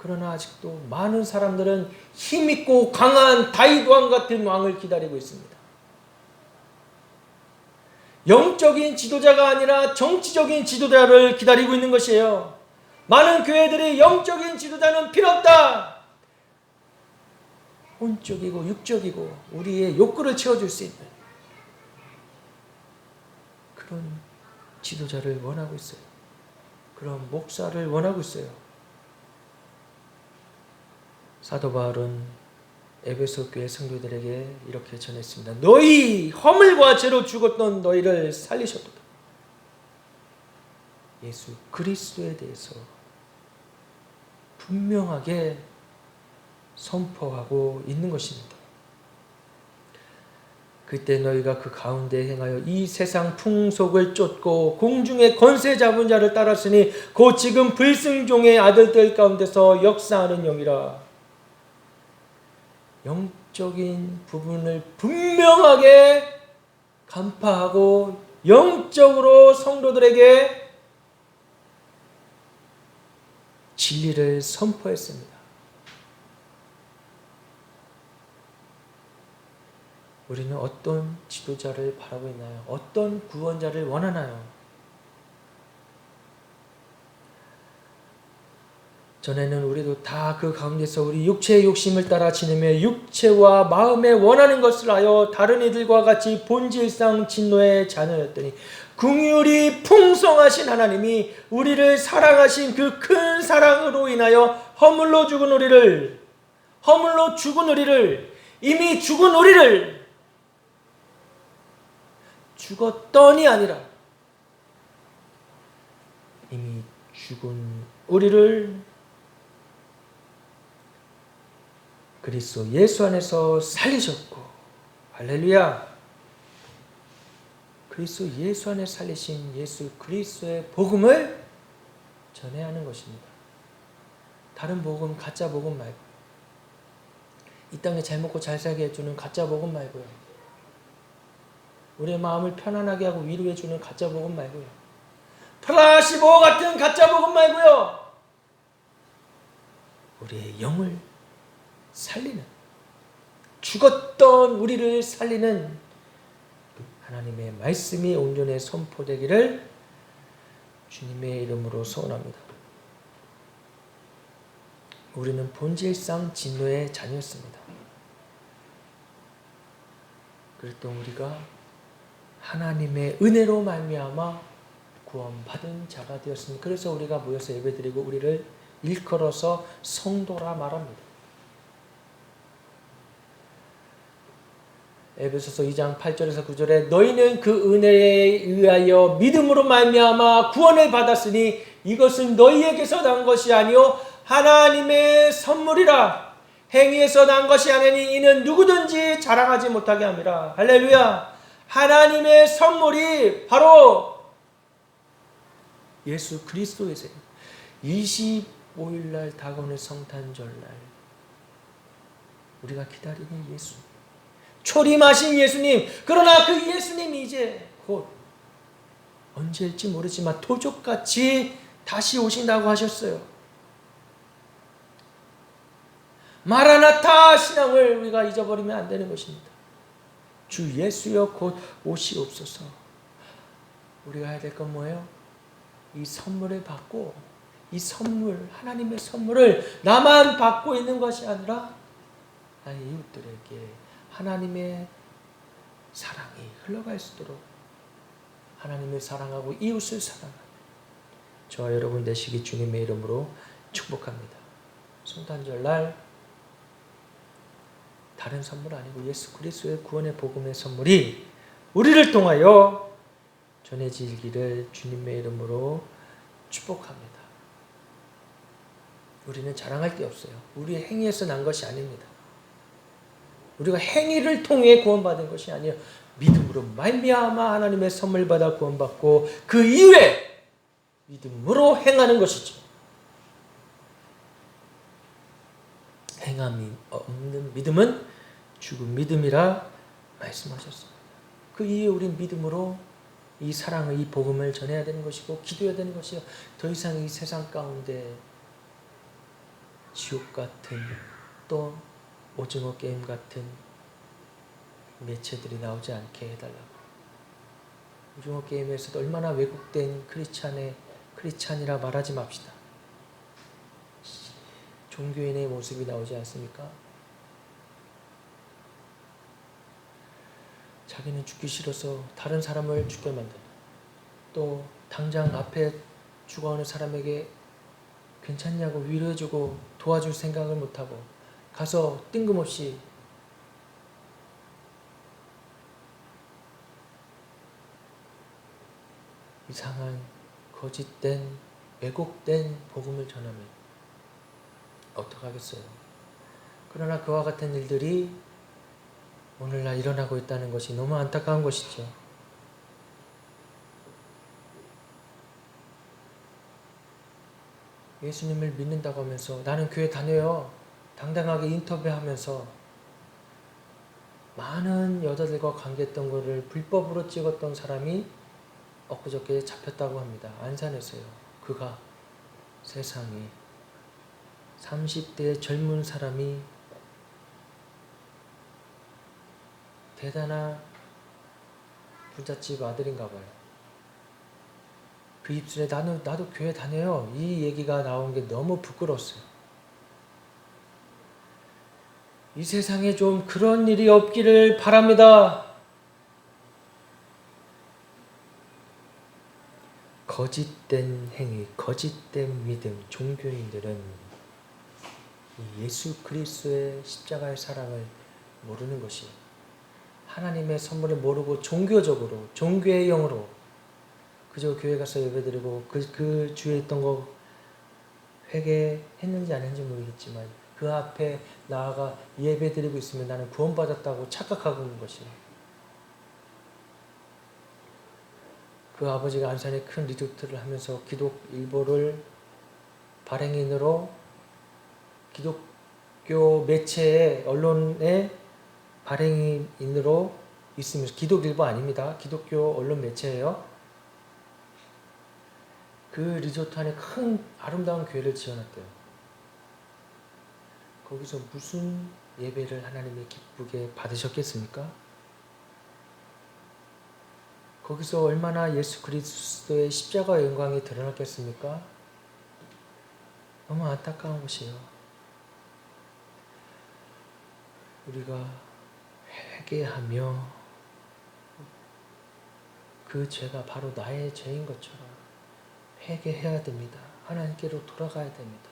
S1: 그러나 아직도 많은 사람들은 힘있고 강한 다윗 왕 같은 왕을 기다리고 있습니다. 영적인 지도자가 아니라 정치적인 지도자를 기다리고 있는 것이에요. 많은 교회들이 영적인 지도자는 필요 없다. 혼적이고 육적이고 우리의 욕구를 채워줄 수 있는 그런 지도자를 원하고 있어요. 그런 목사를 원하고 있어요. 사도 바울은 에베소 교회 성도들에게 이렇게 전했습니다. 너희 허물과 죄로 죽었던 너희를 살리셨도다. 예수 그리스도에 대해서 분명하게 선포하고 있는 것입니다. 그때 너희가 그 가운데 행하여 이 세상 풍속을 쫓고 공중의 권세 잡은 자를 따랐으니 곧 지금 불순종의 아들들 가운데서 역사하는 영이라. 영적인 부분을 분명하게 간파하고 영적으로 성도들에게 진리를 선포했습니다. 우리는 어떤 지도자를 바라고 있나요? 어떤 구원자를 원하나요? 전에는 우리도 다 그 가운데서 우리 육체의 욕심을 따라 지내며 육체와 마음에 원하는 것을 하여 다른 이들과 같이 본질상 진노의 자녀였더니 긍휼이 풍성하신 하나님이 우리를 사랑하신 그 큰 사랑으로 인하여 허물로 죽은 우리를 이미 죽은 우리를 죽었더니 아니라 이미 죽은 우리를 그리스도 예수 안에서 살리셨고, 할렐루야. 그리스도 예수 안에 살리신 예수 그리스도의 복음을 전해야 하는 것입니다. 다른 복음, 가짜 복음 말고, 이 땅에 잘 먹고 잘 살게 해주는 가짜 복음 말고요. 우리의 마음을 편안하게 하고 위로해주는 가짜 복음 말고요. 플라시보 같은 가짜 복음 말고요. 우리의 영을 살리는, 죽었던 우리를 살리는 하나님의 말씀이 온전히 선포되기를 주님의 이름으로 소원합니다. 우리는 본질상 진노의 자녀였습니다. 그랬던 우리가 하나님의 은혜로 말미암아 구원받은 자가 되었습니다. 그래서 우리가 모여서 예배드리고 우리를 일컬어서 성도라 말합니다. 에베소서 2장 8절에서 9절에 너희는 그 은혜에 의하여 믿음으로 말미암아 구원을 받았으니 이것은 너희에게서 난 것이 아니요 하나님의 선물이라. 행위에서 난 것이 아니니 이는 누구든지 자랑하지 못하게 함이라. 할렐루야. 하나님의 선물이 바로 예수 그리스도이세요. 25일날 다가오는 성탄절날 우리가 기다리는 예수, 초림하신 예수님. 그러나 그 예수님이 이제 곧 언제일지 모르지만 도적같이 다시 오신다고 하셨어요. 마라나타 신앙을 우리가 잊어버리면 안 되는 것입니다. 주 예수여 곧 오시옵소서. 우리가 해야 될 건 뭐예요? 이 선물을 받고, 이 선물, 하나님의 선물을 나만 받고 있는 것이 아니라 나의 이웃들에게 하나님의 사랑이 흘러갈 수 있도록 하나님을 사랑하고 이웃을 사랑하는 저와 여러분 되시기 주님의 이름으로 축복합니다. 성탄절날 다른 선물 아니고 예수 그리스도의 구원의 복음의 선물이 우리를 통하여 전해지기를 주님의 이름으로 축복합니다. 우리는 자랑할 게 없어요. 우리의 행위에서 난 것이 아닙니다. 우리가 행위를 통해 구원받은 것이 아니에요. 믿음으로 말미암아 하나님의 선물 받아 구원받고 그 이후에 믿음으로 행하는 것이죠. 행함이 없는 믿음은 죽은 믿음이라 말씀하셨습니다. 그 이후에 우린 믿음으로 이 사랑을, 이 복음을 전해야 되는 것이고 기도해야 되는 것이요. 더 이상 이 세상 가운데 지옥 같은 또 오징어 게임 같은 매체들이 나오지 않게 해달라고. 오징어 게임에서도 얼마나 왜곡된 크리스찬이라 말하지 맙시다. 종교인의 모습이 나오지 않습니까? 자기는 죽기 싫어서 다른 사람을 죽게 만든다. 또 당장 앞에 죽어가는 사람에게 괜찮냐고 위로해주고 도와줄 생각을 못하고 가서 뜬금없이 이상한 거짓된 왜곡된 복음을 전하면 어떡하겠어요. 그러나 그와 같은 일들이 오늘날 일어나고 있다는 것이 너무 안타까운 것이죠. 예수님을 믿는다고 하면서 나는 교회 다녀요. 당당하게 인터뷰하면서 많은 여자들과 관계했던 것을 불법으로 찍었던 사람이 엊그저께 잡혔다고 합니다. 안산에서요. 그가 세상에 30대 젊은 사람이 대단한 부잣집 아들인가 봐요. 그 입술에 나도 교회 다녀요. 이 얘기가 나온 게 너무 부끄러웠어요. 이 세상에 좀 그런 일이 없기를 바랍니다. 거짓된 행위, 거짓된 믿음, 종교인들은 예수 그리스도의 십자가의 사랑을 모르는 것이 하나님의 선물을 모르고 종교적으로 종교의 영으로 그저 교회 가서 예배드리고 그 주에 있던 거 회개했는지 안 했는지 모르겠지만 그 앞에 나아가 예배드리고 있으면 나는 구원받았다고 착각하고 있는 것이 그 아버지가 안산에 큰 리조트를 하면서 기독일보를 발행인으로 기독교 매체의 언론의 발행인으로 있으면서 기독일보 아닙니다. 기독교 언론 매체예요. 그 리조트 안에 큰 아름다운 교회를 지어놨대요. 거기서 무슨 예배를 하나님이 기쁘게 받으셨겠습니까? 거기서 얼마나 예수 그리스도의 십자가의 영광이 드러났겠습니까? 너무 안타까운 것이에요. 우리가 회개하며 그 죄가 바로 나의 죄인 것처럼 회개해야 됩니다. 하나님께로 돌아가야 됩니다.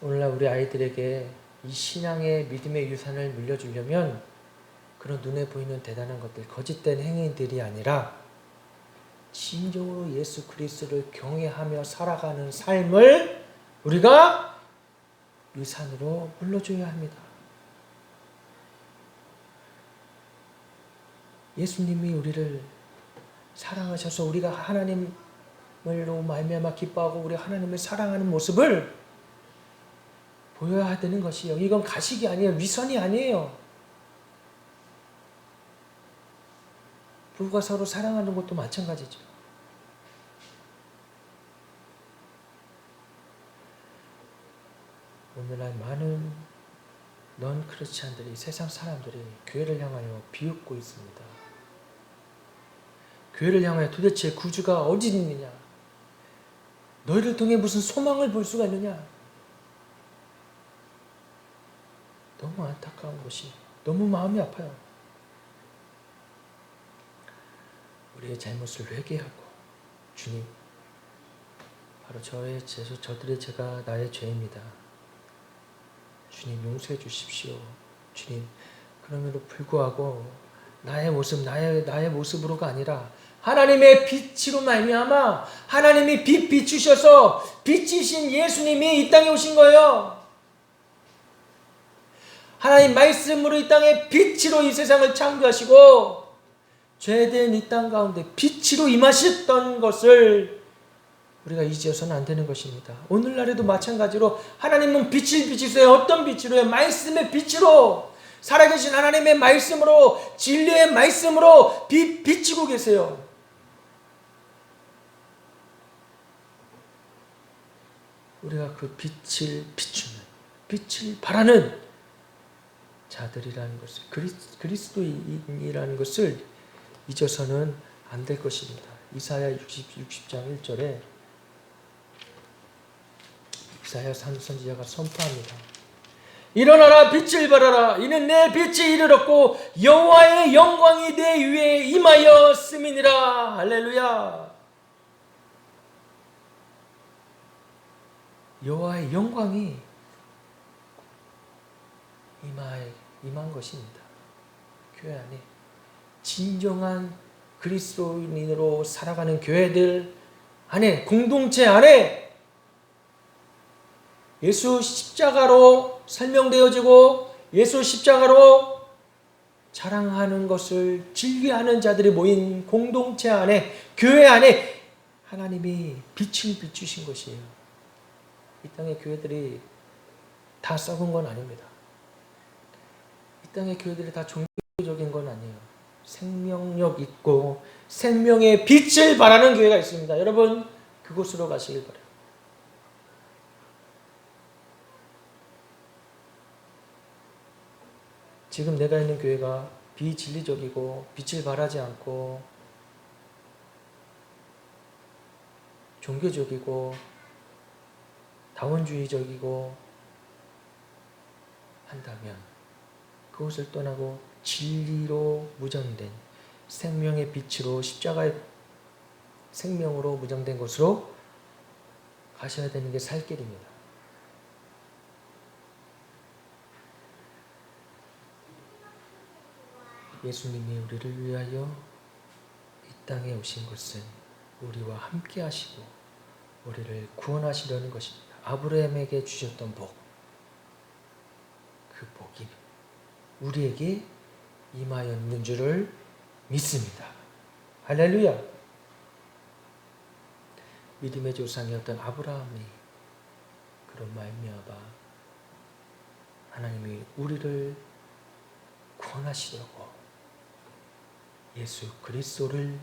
S1: 오늘날 우리 아이들에게 이 신앙의 믿음의 유산을 물려주려면 그런 눈에 보이는 대단한 것들, 거짓된 행위들이 아니라 진정으로 예수 그리스도를 경외하며 살아가는 삶을 우리가 유산으로 물려줘야 합니다. 예수님이 우리를 사랑하셔서 우리가 하나님을로 말미암아 기뻐하고 우리 하나님을 사랑하는 모습을 보여야 되는 것이요. 이건 가식이 아니에요. 위선이 아니에요. 부부가 서로 사랑하는 것도 마찬가지죠. 오늘날 많은 넌 크리스찬들이 세상 사람들이 교회를 향하여 비웃고 있습니다. 교회를 향하여 도대체 구주가 어디 있느냐? 너희를 통해 무슨 소망을 볼 수가 있느냐? 너무 안타까운 것이 너무 마음이 아파요. 우리의 잘못을 회개하고 주님 바로 저들의 죄가 나의 죄입니다. 주님 용서해 주십시오. 주님 그럼에도 불구하고 나의 모습 나의 모습으로가 아니라 하나님의 빛으로 말미암아 하나님이 빛 비추셔서 빛이신 예수님이 이 땅에 오신 거예요. 하나님 말씀으로 이 땅에 빛으로 이 세상을 창조하시고 죄된 이 땅 가운데 빛으로 임하셨던 것을 우리가 잊어서는 안 되는 것입니다. 오늘날에도 마찬가지로 하나님은 빛을 비치세요. 어떤 빛으로요? 말씀의 빛으로 살아계신 하나님의 말씀으로 진리의 말씀으로 비치고 계세요. 우리가 그 빛을 비추는, 빛을 발하는 자들이라는 것을, 그리스도인이라는 것을 잊어서는 안 될 것입니다. 이사야 60장 1절에 이사야 선지자가 선포합니다. 일어나라, 빛을 발하라. 이는 내 빛이 이르렀고 여호와의 영광이 내 위에 임하였음이니라. 할렐루야. 여호와의 영광이 임한 것입니다. 교회 안에 진정한 그리스도인으로 살아가는 교회들 안에, 공동체 안에 예수 십자가로 설명되어지고 예수 십자가로 자랑하는 것을 즐겨하는 자들이 모인 공동체 안에, 교회 안에 하나님이 빛을 비추신 것이에요. 이 땅의 교회들이 다 썩은 건 아닙니다. 이 땅의 교회들이 다 종교적인 건 아니에요. 생명력 있고 생명의 빛을 발하는 교회가 있습니다. 여러분, 그곳으로 가시길 바라요. 지금 내가 있는 교회가 비진리적이고 빛을 발하지 않고 종교적이고 다원주의적이고 한다면 그것을 떠나고 진리로 무장된 생명의 빛으로 십자가의 생명으로 무장된 곳으로 가셔야 되는 게 살 길입니다. 예수님이 우리를 위하여 이 땅에 오신 것은 우리와 함께 하시고 우리를 구원하시려는 것입니다. 아브라함에게 주셨던 복, 그 복이 우리에게 임하였는 줄을 믿습니다. 할렐루야. 믿음의 조상이었던 아브라함이 그런 말미암아 하나님이 우리를 구원하시려고 예수 그리스도를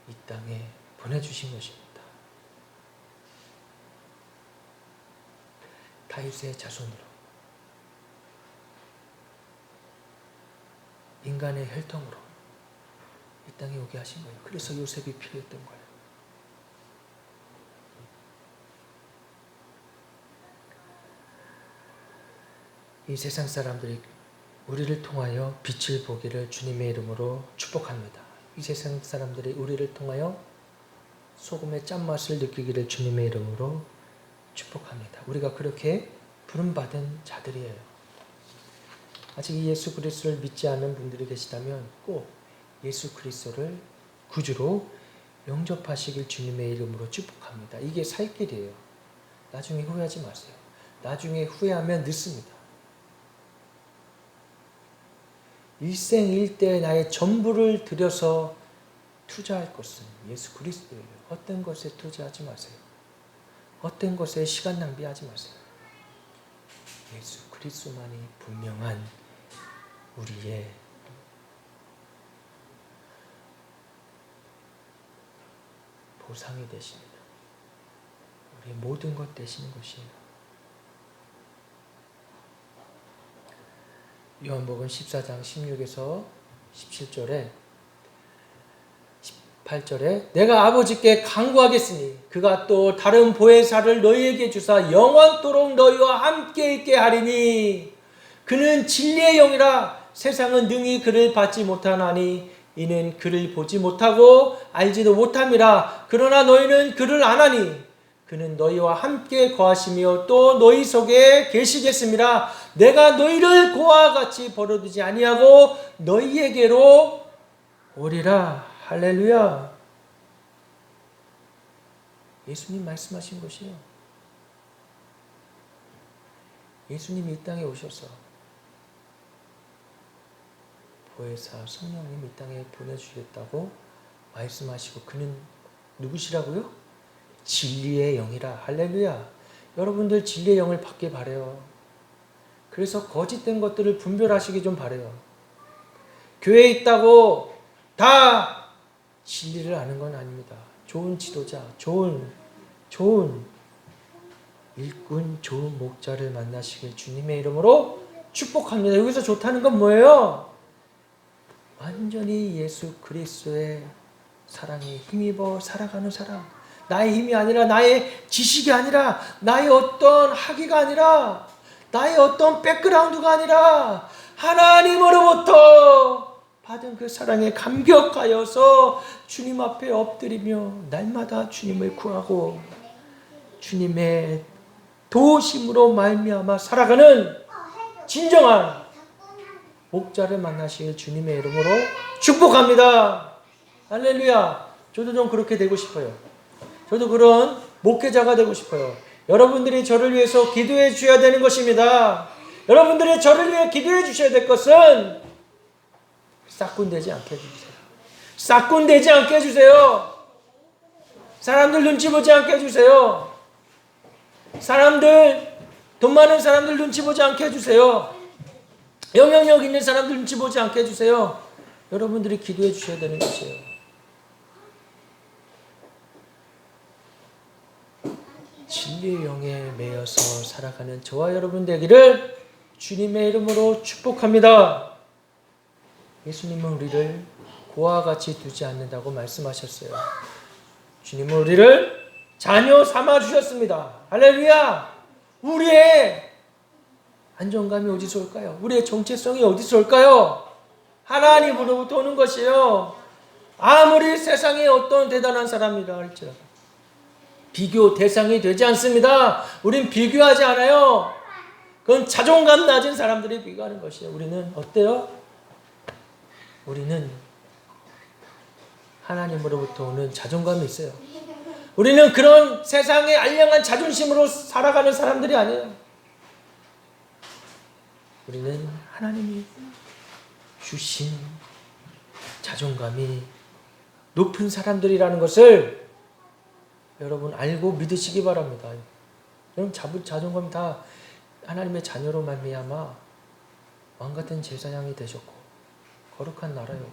S1: 이 땅에 보내주신 것입니다. 다윗의 자손으로 인간의 혈통으로 이 땅에 오게 하신 거예요. 그래서 요셉이 필요했던 거예요. 이 세상 사람들이 우리를 통하여 빛을 보기를 주님의 이름으로 축복합니다. 이 세상 사람들이 우리를 통하여 소금의 짠맛을 느끼기를 주님의 이름으로 축복합니다. 우리가 그렇게 부름받은 자들이에요. 아직 예수 그리스도를 믿지 않는 분들이 계시다면 꼭 예수 그리스도를 구주로 영접하시길 주님의 이름으로 축복합니다. 이게 살 길이에요. 나중에 후회하지 마세요. 나중에 후회하면 늦습니다. 일생일대 나의 전부를 들여서 투자할 것은 예수 그리스도예요. 어떤 것에 투자하지 마세요. 어떤 것에 시간 낭비하지 마세요. 예수 그리스도만이 분명한 우리의 보상이 되십니다. 우리의 모든 것 되시는 것이에요. 요한복음 14장 16에서 17절에 18절에 내가 아버지께 간구하겠으니 그가 또 다른 보혜사를 너희에게 주사 영원토록 너희와 함께 있게 하리니 그는 진리의 영이라 세상은 능히 그를 받지 못하나니 이는 그를 보지 못하고 알지도 못함이라 그러나 너희는 그를 아나니 그는 너희와 함께 거하시며 또 너희 속에 계시겠습니다. 내가 너희를 고와 같이 버려두지 아니하고 너희에게로 오리라. 할렐루야. 예수님 말씀하신 것이요. 예수님이 이 땅에 오셔서 보혜사 성령님 이 땅에 보내주겠다고 말씀하시고 그는 누구시라고요? 진리의 영이라. 할렐루야. 여러분들 진리의 영을 받길 바래요. 그래서 거짓된 것들을 분별하시기 좀 바래요. 교회에 있다고 다 진리를 아는 건 아닙니다. 좋은 지도자, 좋은 좋은 일꾼, 좋은 목자를 만나시길 주님의 이름으로 축복합니다. 여기서 좋다는 건 뭐예요? 완전히 예수 그리스도의 사랑에 힘입어 살아가는 사람. 나의 힘이 아니라, 나의 지식이 아니라, 나의 어떤 학위가 아니라, 나의 어떤 백그라운드가 아니라 하나님으로부터 받은 그 사랑에 감격하여서 주님 앞에 엎드리며 날마다 주님을 구하고 주님의 도우심으로 말미암아 살아가는 진정한 목자를 만나실 주님의 이름으로 축복합니다. 할렐루야. 저도 좀 그렇게 되고 싶어요. 저도 그런 목회자가 되고 싶어요. 여러분들이 저를 위해서 기도해 주셔야 되는 것입니다. 여러분들이 저를 위해 기도해 주셔야 될 것은 싹군되지 않게 해주세요. 싹군되지 않게 해주세요. 사람들 눈치 보지 않게 해주세요. 사람들, 돈 많은 사람들 눈치 보지 않게 해주세요. 영향력 있는 사람들 눈치 보지 않게 해주세요. 여러분들이 기도해 주셔야 되는 것이에요. 진리의 영에 매여서 살아가는 저와 여러분 되기를 주님의 이름으로 축복합니다. 예수님은 우리를 고와 같이 두지 않는다고 말씀하셨어요. 주님은 우리를 자녀 삼아 주셨습니다. 할렐루야. 우리의 안정감이 어디서 올까요? 우리의 정체성이 어디서 올까요? 하나님으로부터 오는 것이에요. 아무리 세상에 어떤 대단한 사람이라 할지라도 비교 대상이 되지 않습니다. 우린 비교하지 않아요. 그건 자존감 낮은 사람들이 비교하는 것이에요. 우리는 어때요? 우리는 하나님으로부터 오는 자존감이 있어요. 우리는 그런 세상의 알량한 자존심으로 살아가는 사람들이 아니에요. 우리는 하나님이 주신 자존감이 높은 사람들이라는 것을 여러분 알고 믿으시기 바랍니다. 여러분 자존감이 다 하나님의 자녀로 말미암아 왕같은 제사장이 되셨고 거룩한 나라요.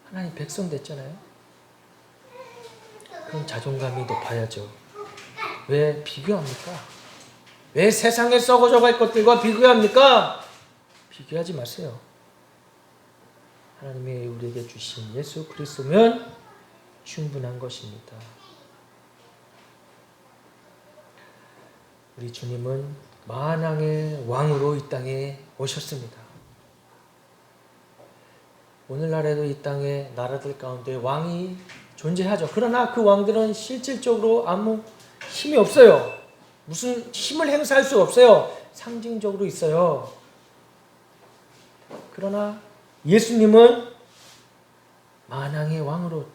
S1: 하나님 백성 됐잖아요. 그럼 자존감이 높아야죠. 왜 비교합니까? 왜 세상에 썩어져 갈 것들과 비교합니까? 비교하지 마세요. 하나님이 우리에게 주신 예수 그리스도면 충분한 것입니다. 우리 주님은 만왕의 왕으로 이 땅에 오셨습니다. 오늘날에도 이 땅의 나라들 가운데 왕이 존재하죠. 그러나 그 왕들은 실질적으로 아무 힘이 없어요. 무슨 힘을 행사할 수 없어요. 상징적으로 있어요. 그러나 예수님은 만왕의 왕으로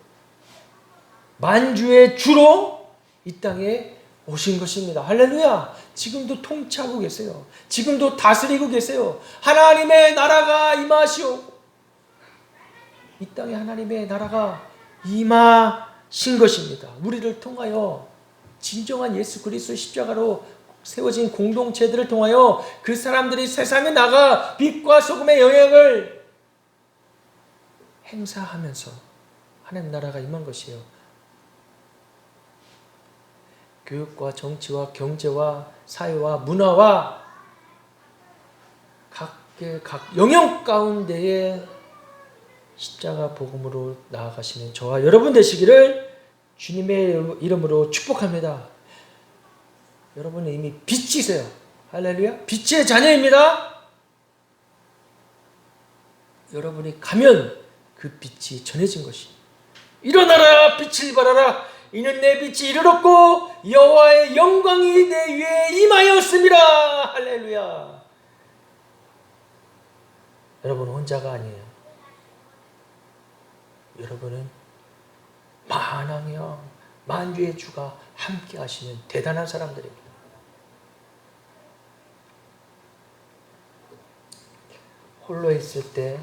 S1: 만주의 주로 이 땅에 오신 것입니다. 할렐루야. 지금도 통치하고 계세요. 지금도 다스리고 계세요. 하나님의 나라가 임하시오. 이 땅에 하나님의 나라가 임하신 것입니다. 우리를 통하여 진정한 예수 그리스도 십자가로 세워진 공동체들을 통하여 그 사람들이 세상에 나가 빛과 소금의 영향을 행사하면서 하나님 나라가 임한 것이에요. 교육과 정치와 경제와 사회와 문화와 각 영역 가운데에 십자가 복음으로 나아가시는 저와 여러분 되시기를 주님의 이름으로 축복합니다. 여러분은 이미 빛이세요. 할렐루야. 빛의 자녀입니다. 여러분이 가면 그 빛이 전해진 것입니다. 일어나라 빛을 발하라. 이는 내 빛이 이르렀고 여호와의 영광이 내 위에 임하였습니다. 할렐루야. 여러분 혼자가 아니에요. 여러분은 만왕의 왕, 만주의 주가 함께 하시는 대단한 사람들입니다. 홀로 있을 때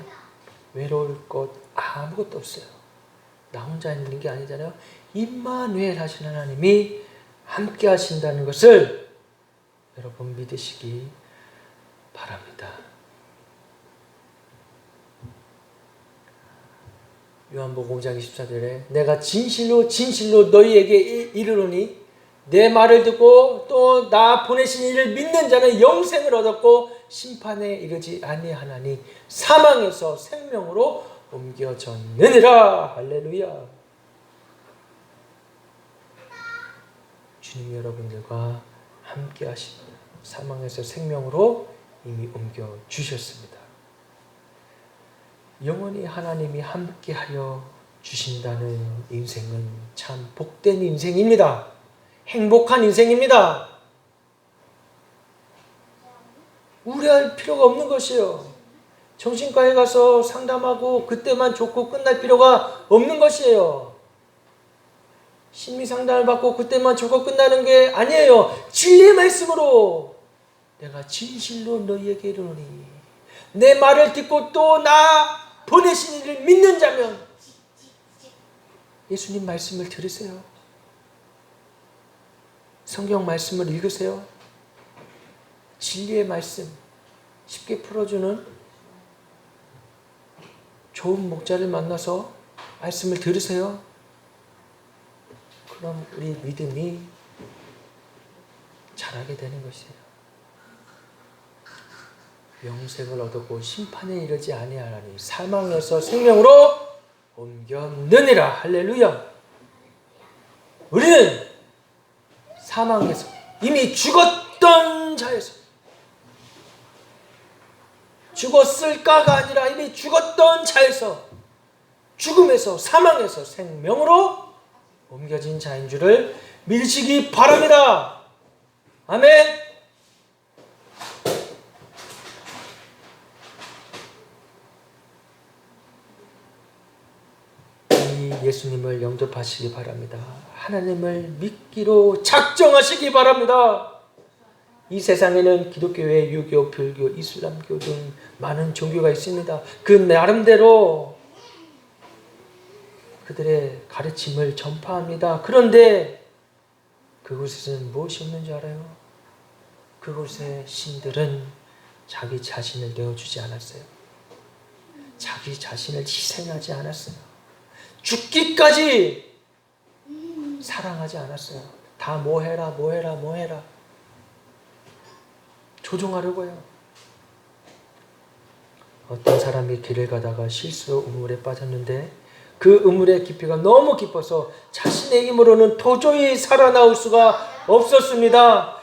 S1: 외로울 것 아무것도 없어요. 나 혼자 있는 게 아니잖아요. 임마누엘 하신 하나님이 함께 하신다는 것을 여러분 믿으시기 바랍니다. 요한복음 5장 24절에 내가 진실로 진실로 너희에게 이르노니 내 말을 듣고 또 나 보내신 이를 믿는 자는 영생을 얻었고 심판에 이르지 아니하나니 사망에서 생명으로 옮겨졌느니라. 할렐루야. 주님 여러분들과 함께 하십니다. 사망에서 생명으로 이미 옮겨주셨습니다. 영원히 하나님이 함께하여 주신다는 인생은 참 복된 인생입니다. 행복한 인생입니다. 우려할 필요가 없는 것이에요. 정신과에 가서 상담하고 그때만 좋고 끝날 필요가 없는 것이에요. 심리 상담을 받고 그때만 좋고 끝나는 게 아니에요. 진리의 말씀으로 내가 진실로 너희에게 이르노니 내 말을 듣고 또 나 보내신 이를 믿는 자면 예수님 말씀을 들으세요. 성경 말씀을 읽으세요. 진리의 말씀 쉽게 풀어주는 좋은 목자를 만나서 말씀을 들으세요. 그럼 우리 믿음이 자라게 되는 것이에요. 영생을 얻었고 심판에 이르지 아니하나니 사망에서 생명으로 옮겼느니라. 할렐루야. 우리는 사망에서 이미 죽었던 자에서 죽었을까가 아니라 이미 죽었던 자에서 죽음에서 사망에서 생명으로 옮겨진 자인 줄을 믿으시기 바랍니다. 아멘. 이 예수님을 영접하시기 바랍니다. 하나님을 믿기로 작정하시기 바랍니다. 이 세상에는 기독교회, 유교, 불교, 이슬람교 등 많은 종교가 있습니다. 그 나름대로 그들의 가르침을 전파합니다. 그런데 그곳에는 무엇이 없는 줄 알아요? 그곳의 신들은 자기 자신을 내어주지 않았어요. 자기 자신을 희생하지 않았어요. 죽기까지 사랑하지 않았어요. 다 뭐해라 뭐해라 뭐해라 조종하려고요. 어떤 사람이 길을 가다가 실수로 우물에 빠졌는데 그 우물의 깊이가 너무 깊어서 자신의 힘으로는 도저히 살아나올 수가 없었습니다.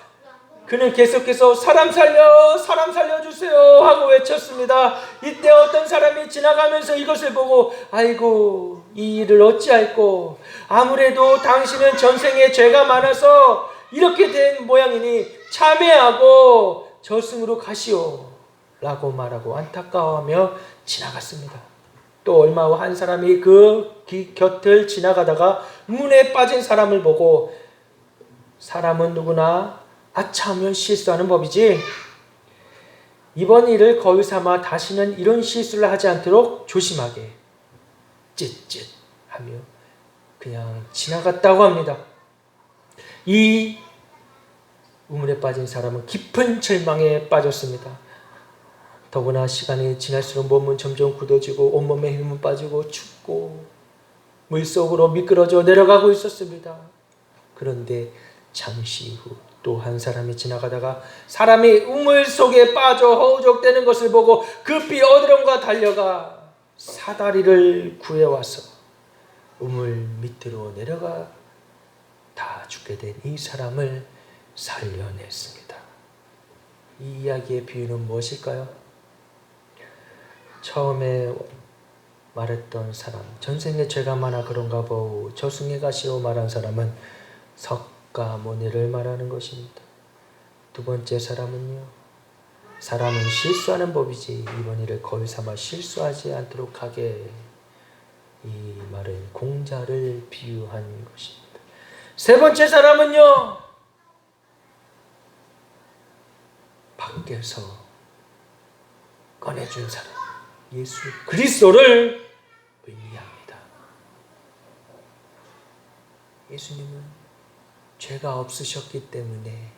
S1: 그는 계속해서 사람 살려주세요 하고 외쳤습니다. 이때 어떤 사람이 지나가면서 이것을 보고 아이고 이 일을 어찌할꼬, 아무래도 당신은 전생에 죄가 많아서 이렇게 된 모양이니 참회하고 저승으로 가시오 라고 말하고 안타까워하며 지나갔습니다. 또 얼마 후 한 사람이 그 곁을 지나가다가 문에 빠진 사람을 보고 사람은 누구나 아차하면 실수하는 법이지 이번 일을 거울 삼아 다시는 이런 실수를 하지 않도록 조심하게 쯧쯧 하며 그냥 지나갔다고 합니다. 이 우물에 빠진 사람은 깊은 절망에 빠졌습니다. 더구나 시간이 지날수록 몸은 점점 굳어지고 온몸에 힘은 빠지고 춥고 물속으로 미끄러져 내려가고 있었습니다. 그런데 잠시 후 또 한 사람이 지나가다가 사람이 우물 속에 빠져 허우적대는 것을 보고 급히 어디론가 달려가 사다리를 구해와서 우물 밑으로 내려가 다 죽게 된 이 사람을 살려냈습니다. 이 이야기의 비유는 무엇일까요? 처음에 말했던 사람, 전생에 죄가 많아 그런가 보우 저승에 가시오 말한 사람은 석가모니를 말하는 것입니다. 두 번째 사람은요, 사람은 실수하는 법이지 이번 일을 거울 삼아 실수하지 않도록 하게, 이 말은 공자를 비유한 것입니다. 세 번째 사람은요, 밖에서 꺼내준 사람, 예수 그리스도를 의미합니다. 예수님은 죄가 없으셨기 때문에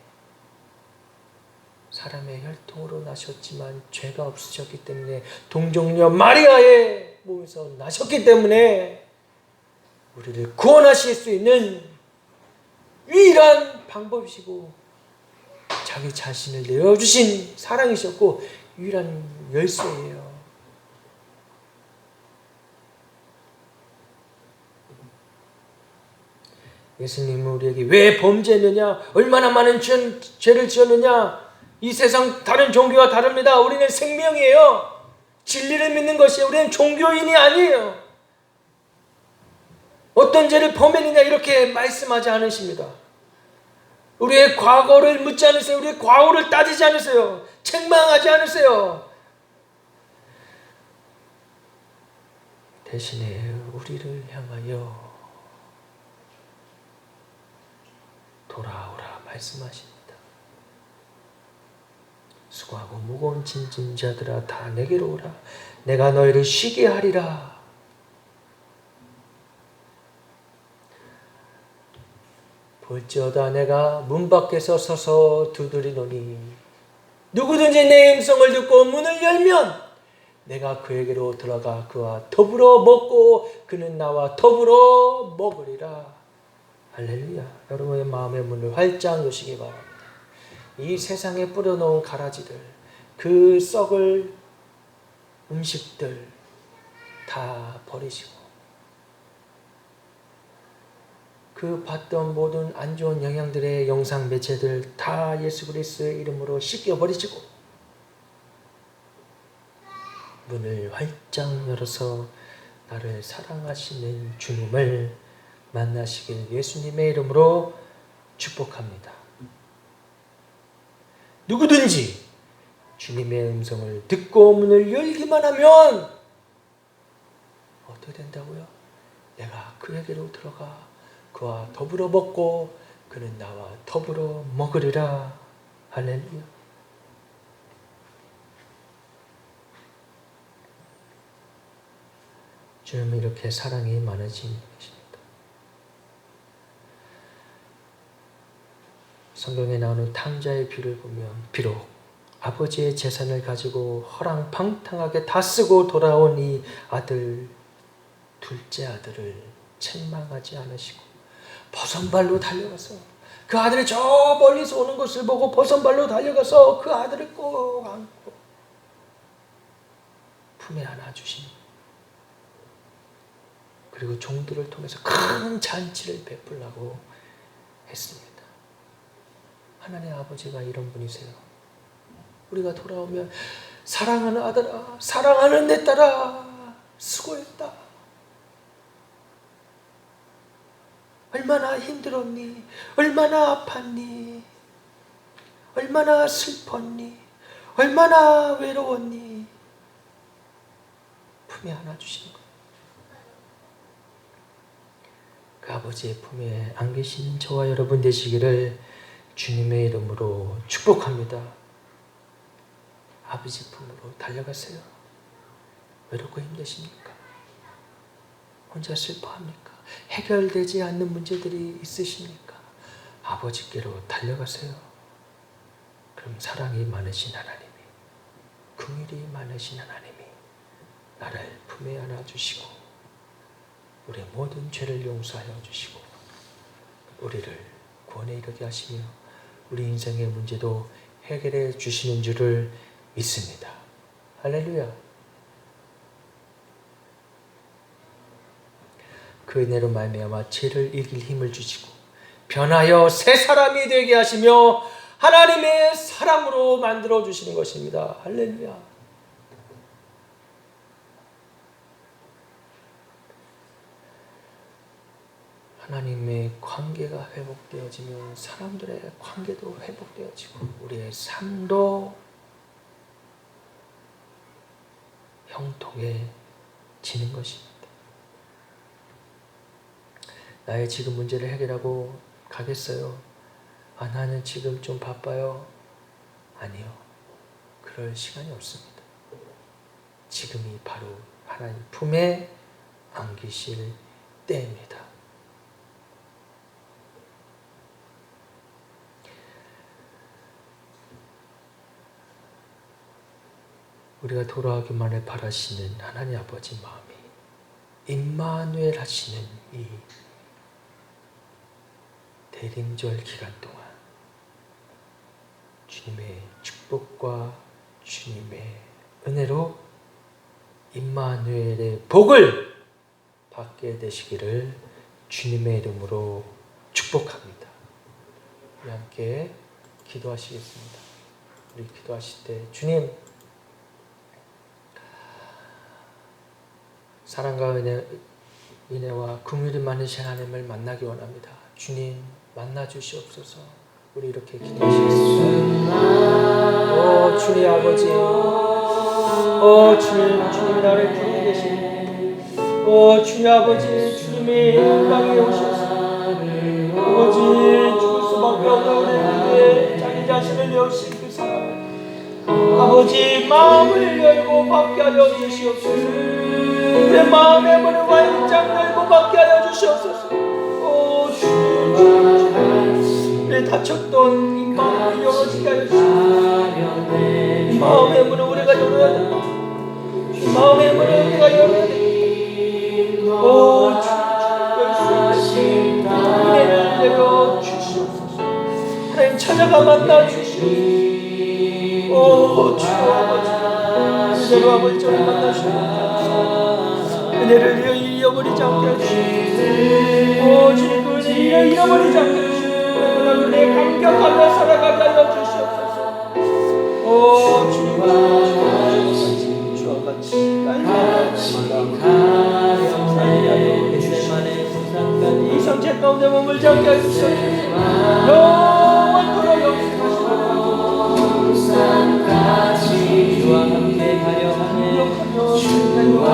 S1: 사람의 혈통으로 나셨지만 죄가 없으셨기 때문에 동정녀 마리아의 몸에서 나셨기 때문에 우리를 구원하실 수 있는 유일한 방법이시고 자기 자신을 내어주신 사랑이셨고 유일한 열쇠예요. 예수님은 우리에게 왜 범죄했느냐, 얼마나 많은 죄를 지었느냐, 이 세상 다른 종교와 다릅니다. 우리는 생명이에요. 진리를 믿는 것이에요. 우리는 종교인이 아니에요. 어떤 죄를 범했느냐 이렇게 말씀하지 않으십니다. 우리의 과거를 묻지 않으세요. 우리의 과오를 따지지 않으세요. 책망하지 않으세요. 대신에 우리를 향하여 돌아오라 말씀하십니다. 수고하고 무거운 짐진 자들아 다 내게로 오라. 내가 너희를 쉬게 하리라. 볼지어다 내가 문 밖에서 서서 두드리노니 누구든지 내 음성을 듣고 문을 열면 내가 그에게로 들어가 그와 더불어 먹고 그는 나와 더불어 먹으리라. 할렐루야. 여러분의 마음의 문을 활짝 여시기 바랍니다. 이 세상에 뿌려놓은 가라지들, 그 썩을 음식들 다 버리시고 그 봤던 모든 안 좋은 영향들의 영상 매체들 다 예수 그리스도의 이름으로 씻겨버리시고 문을 활짝 열어서 나를 사랑하시는 주님을 만나시길 예수님의 이름으로 축복합니다. 누구든지 주님의 음성을 듣고 문을 열기만 하면 어떻게 된다고요? 내가 그에게로 들어가 그와 더불어 먹고 그는 나와 더불어 먹으리라. 할렐루야. 주님은 이렇게 사랑이 많으신 분이십니다. 성경에 나오는 탕자의 비를 보면 비록 아버지의 재산을 가지고 허랑방탕하게 다 쓰고 돌아온 이 아들, 둘째 아들을 책망하지 않으시고 버선발로 달려가서 그 아들이 저 멀리서 오는 것을 보고 버선발로 달려가서 그 아들을 꼭 안고 품에 안아주시니 그리고 종들을 통해서 큰 잔치를 베풀라고 했습니다. 하나님 아버지가 이런 분이세요. 우리가 돌아오면 사랑하는 아들아, 사랑하는 내 딸아, 수고했다. 얼마나 힘들었니? 얼마나 아팠니? 얼마나 슬펐니? 얼마나 외로웠니? 품에 안아주시는 거예요. 그 아버지의 품에 안기시는 저와 여러분 되시기를 주님의 이름으로 축복합니다. 아버지 품으로 달려가세요. 외롭고 힘드십니까? 혼자 슬퍼합니까? 해결되지 않는 문제들이 있으십니까? 아버지께로 달려가세요. 그럼 사랑이 많으신 하나님이, 긍휼이 많으신 하나님이 나를 품에 안아주시고 우리의 모든 죄를 용서하여 주시고 우리를 구원에 이르게 하시며 우리 인생의 문제도 해결해 주시는 줄을 믿습니다. 할렐루야. 그 은혜로 말미암아 죄를 이길 힘을 주시고 변하여 새 사람이 되게 하시며 하나님의 사람으로 만들어 주시는 것입니다. 할렐루야. 하나님의 관계가 회복되어지면 사람들의 관계도 회복되어지고 우리의 삶도 형통해지는 것입니다. 나의 지금 문제를 해결하고 가겠어요? 아, 나는 지금 좀 바빠요. 아니요. 그럴 시간이 없습니다. 지금이 바로 하나님 품에 안기실 때입니다. 우리가 돌아오기만을 바라시는 하나님 아버지 마음이 임마누엘 하시는 이 대림절 기간 동안 주님의 축복과 주님의 은혜로 임마누엘의 복을 받게 되시기를 주님의 이름으로 축복합니다. 우리 함께 기도하시겠습니다. 우리 기도하실 때 주님, 사랑과 은혜와 긍휼이 많으신 하나님을 만나기 원합니다. 주님 만나 주시옵소서. 우리 이렇게 기도하시겠습니다. 오 주님 아버지, 오 주님 나를 부르고 계시니, 오 주님 아버지, 주님이 이 땅에 오셔서 아버지 죽을 수밖에 없는 우리에게 자기 자신을 여신 그 사람, 아버지 마음을 열고 받게 하여 주시옵소서. 내 마음의 문을 활짝 열고 받게 하여 주시옵소서. 오 주님, 내 닫혔던 이 마음을 열어지게 하여 주시옵소서. 이 마음의 문을 우리가 열어야 됩니다. 이 마음의 문을 우리가 열어야 됩니다. 오 주님, 은혜를 내려 주시옵소서. 하나님 찾아가 만나 주시옵소서. 오 주여 아버지, 은혜로 아버지 저를 만나시옵소서. 은혜를 잃어버리지 않게 하시옵소서. 오 주님 그 은혜를 잃어버리지 않게 하시옵소서. 은혜 감격하며 살아가게 하여 주시옵소서. 오 주님 주와 같이 이 성체 가운데 몸을 잡게 하여 주시옵소서. 영원토록 영생하시옵소서.
S3: 주와 함께 가려 하네. 주와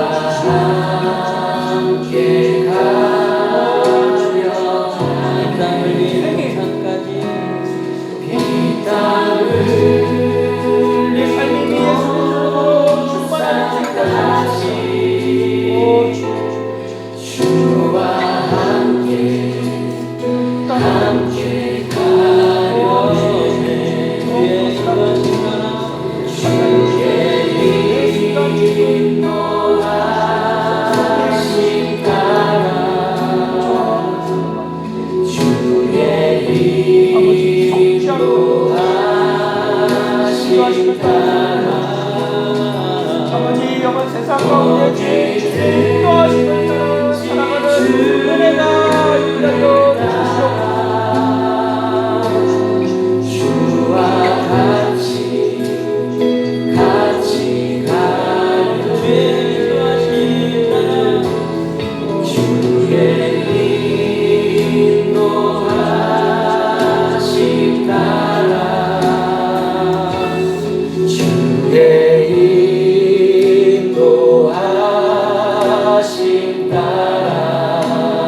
S3: 함께 가려 이 땅을 위해 산까지 이 땅을
S1: 내 삶이 예수로 충만한 때까지
S3: 주와 함께 가려 주의
S1: 아버지 영원 세상 가운데 주님 인도하시는 자를 사랑하는 은혜가 있으려 주시옵소서.
S3: 주와 같이 가려 주의 인도하심 따라 주의 인도하심 따라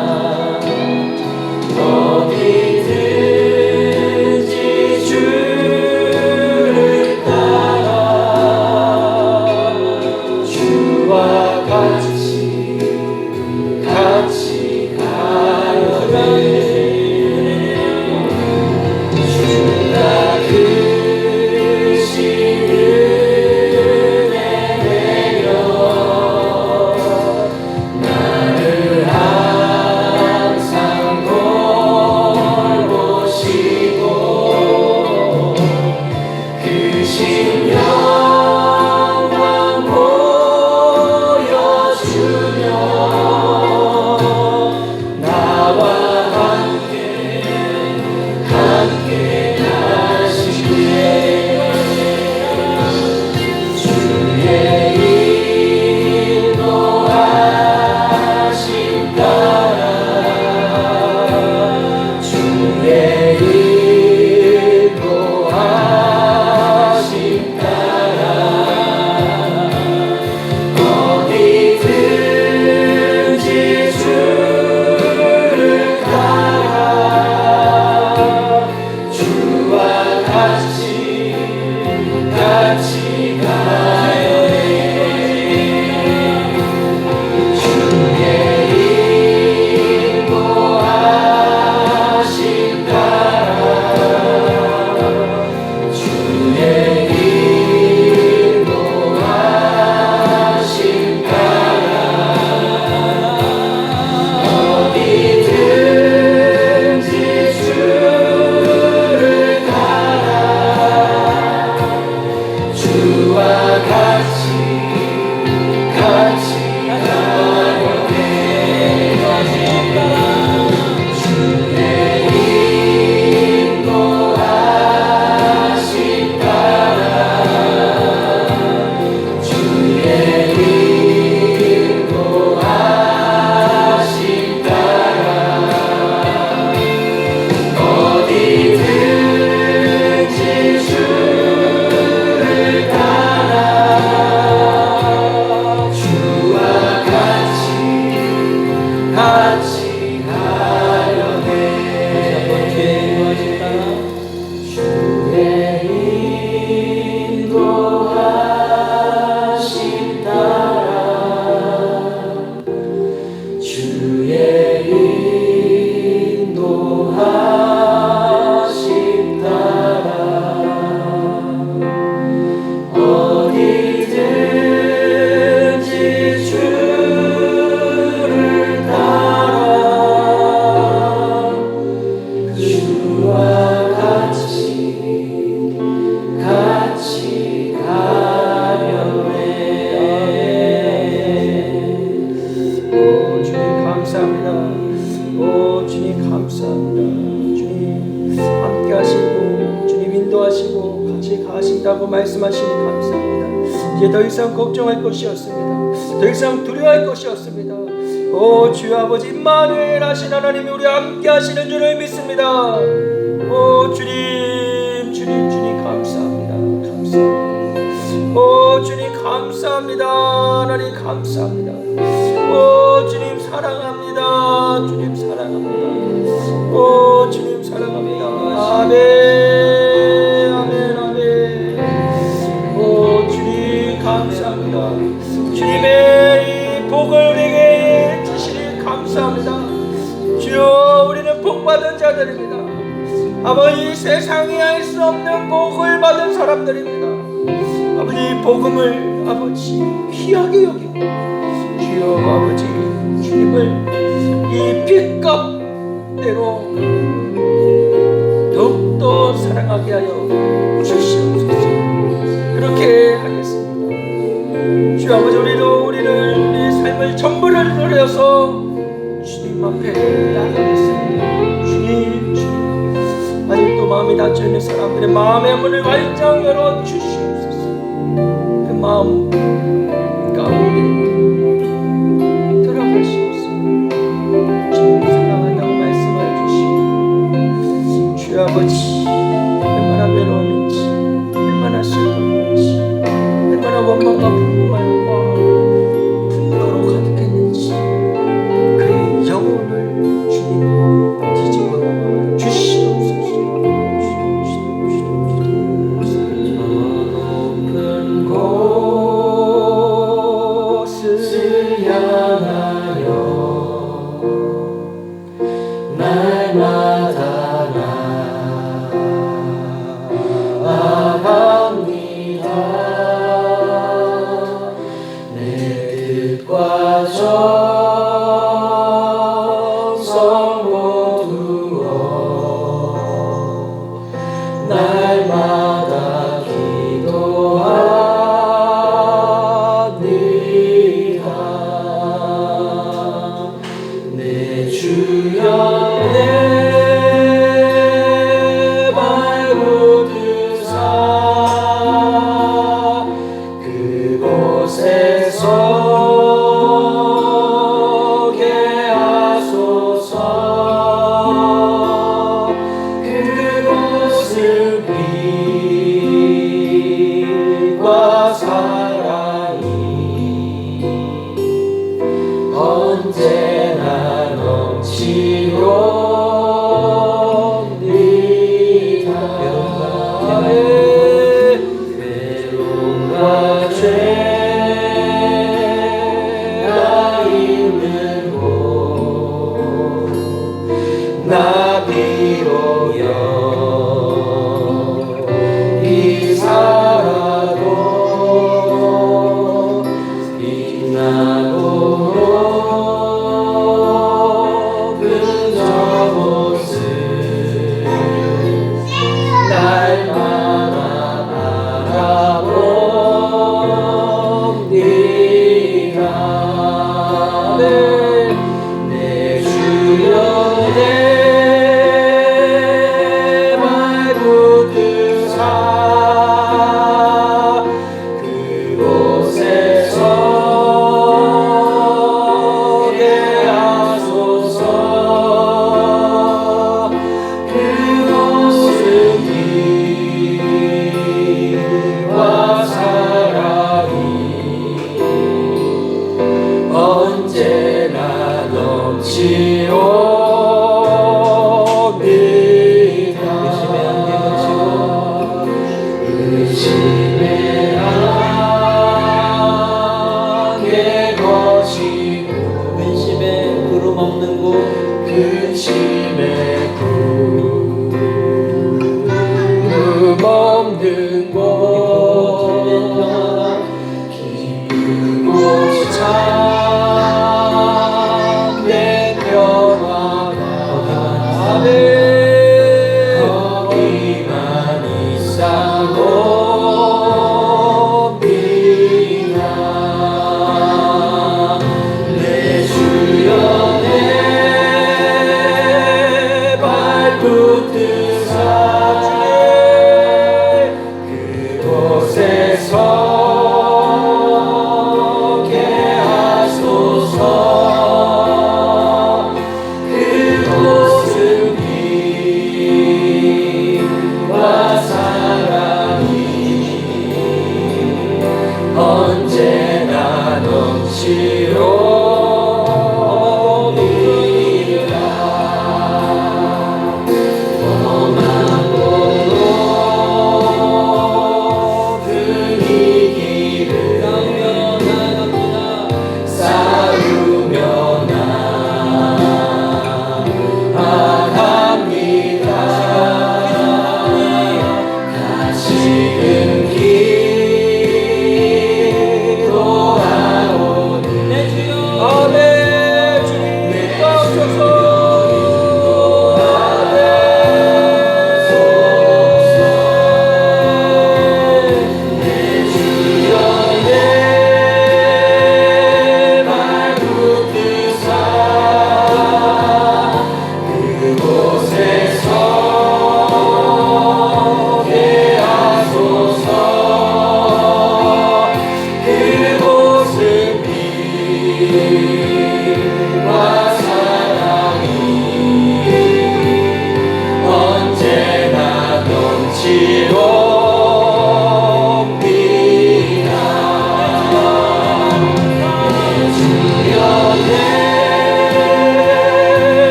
S1: 이제 가신다고 말씀하시니 감사합니다. 이제 더 이상 걱정할 것이 없습니다. 더 이상 두려워할 것이 없습니다. 오 주여 아버지 임마누엘 하신 하나님이 우리 함께 하시는 줄을 믿습니다. 오 주님 주님 주님 감사합니다. 감사합니다. 오 주님 감사합니다. 하나님 감사합니다. 오 주님 사랑합니다. 주님 사랑합니다. 오 주님 사랑합니다. 아멘 아멘 아멘. 오 주님 감사합니다. 주님의 이 복을 우리에게 주시니 감사합니다. 주여 우리는 복받은 자들입니다. 아버지 세상이 알 수 없는 복을 받은 사람들입니다. 아버지 복음을 아버지 귀하게 여기고 주여 아버지 주님을 이 핏값대로 더욱더 사랑하게 하여 주시옵소서. 그렇게 하겠습니다. 주여 아버지 우리를 우리 삶을 전부를 노려서 주님 앞에 나가겠습니다. 주님 아직도 마음이 닫혀있는 사람들의 마음의 문을 활짝 열어주시옵소서. 그 마음 가운데 들어가시옵소서. 주님 사랑한다고 말씀하여 주시고 주여 아버지 얼마나 외로웠는지 얼마나 슬펐는지 얼마나 원망과 분노와 분노로 가득했는지 그 영혼을 주님 뒤집어 주시옵소서.
S2: 참된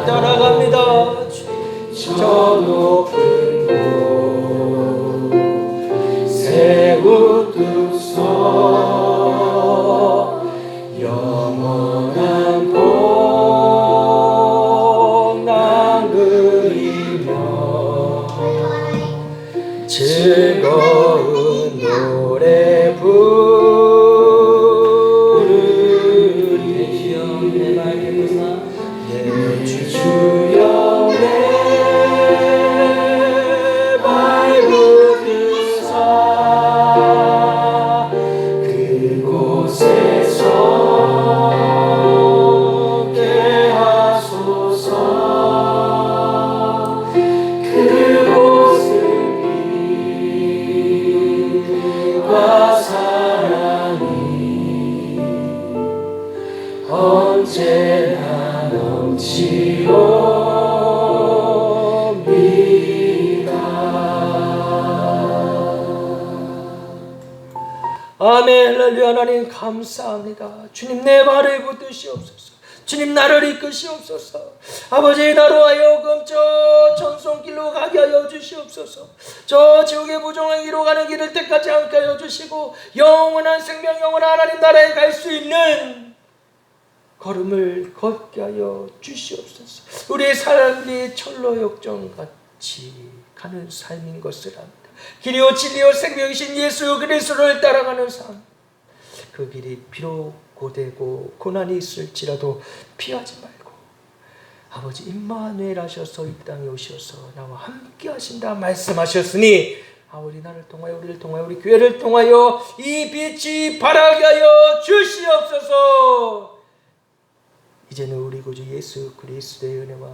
S1: 따라갑니다.
S3: 저 높은 곳 새우뚝 속 영원한 복낭 그리며 즐거운 노래 부르리 주여 내 밝은 주여 내 밝으사 그곳에서 깨하소서 그곳은 빛과 사랑이 언제나 넘치옵니다.
S1: 아멘. 할렐루야. 하나님 감사합니다. 주님 내 발을 붙드시옵소서. 주님 나를 이끄시옵소서. 아버지 나로 하여금 저 전송길로 가게 하여 주시옵소서. 저 지옥의 부정행위로 가는 길을 택하지 않게 하여 주시고 영원한 생명 영원한 하나님 나라에 갈 수 있는 걸음을 걷게 하여 주시옵소서. 우리의 삶이 철로역정같이 가는 삶인 것을 압니다. 길이요 진리요 생명이신 예수 그리스도를 따라가는 삶, 그 길이 비록 고되고 고난이 있을지라도 피하지 말고 아버지 임마누엘 하셔서 이 땅에 오셔서 나와 함께 하신다 말씀하셨으니 우리 나를 통하여 우리를 통하여 우리 교회를 통하여 이 빛이 발하게 하여 주시옵소서. 이제는 우리 구주 예수 그리스도의 은혜와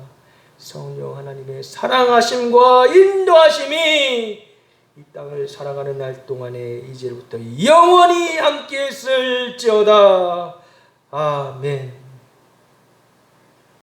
S1: 성령 하나님의 사랑하심과 인도하심이 이 땅을 살아가는 날 동안에 이제부터 영원히 함께 있을지어다. 아멘.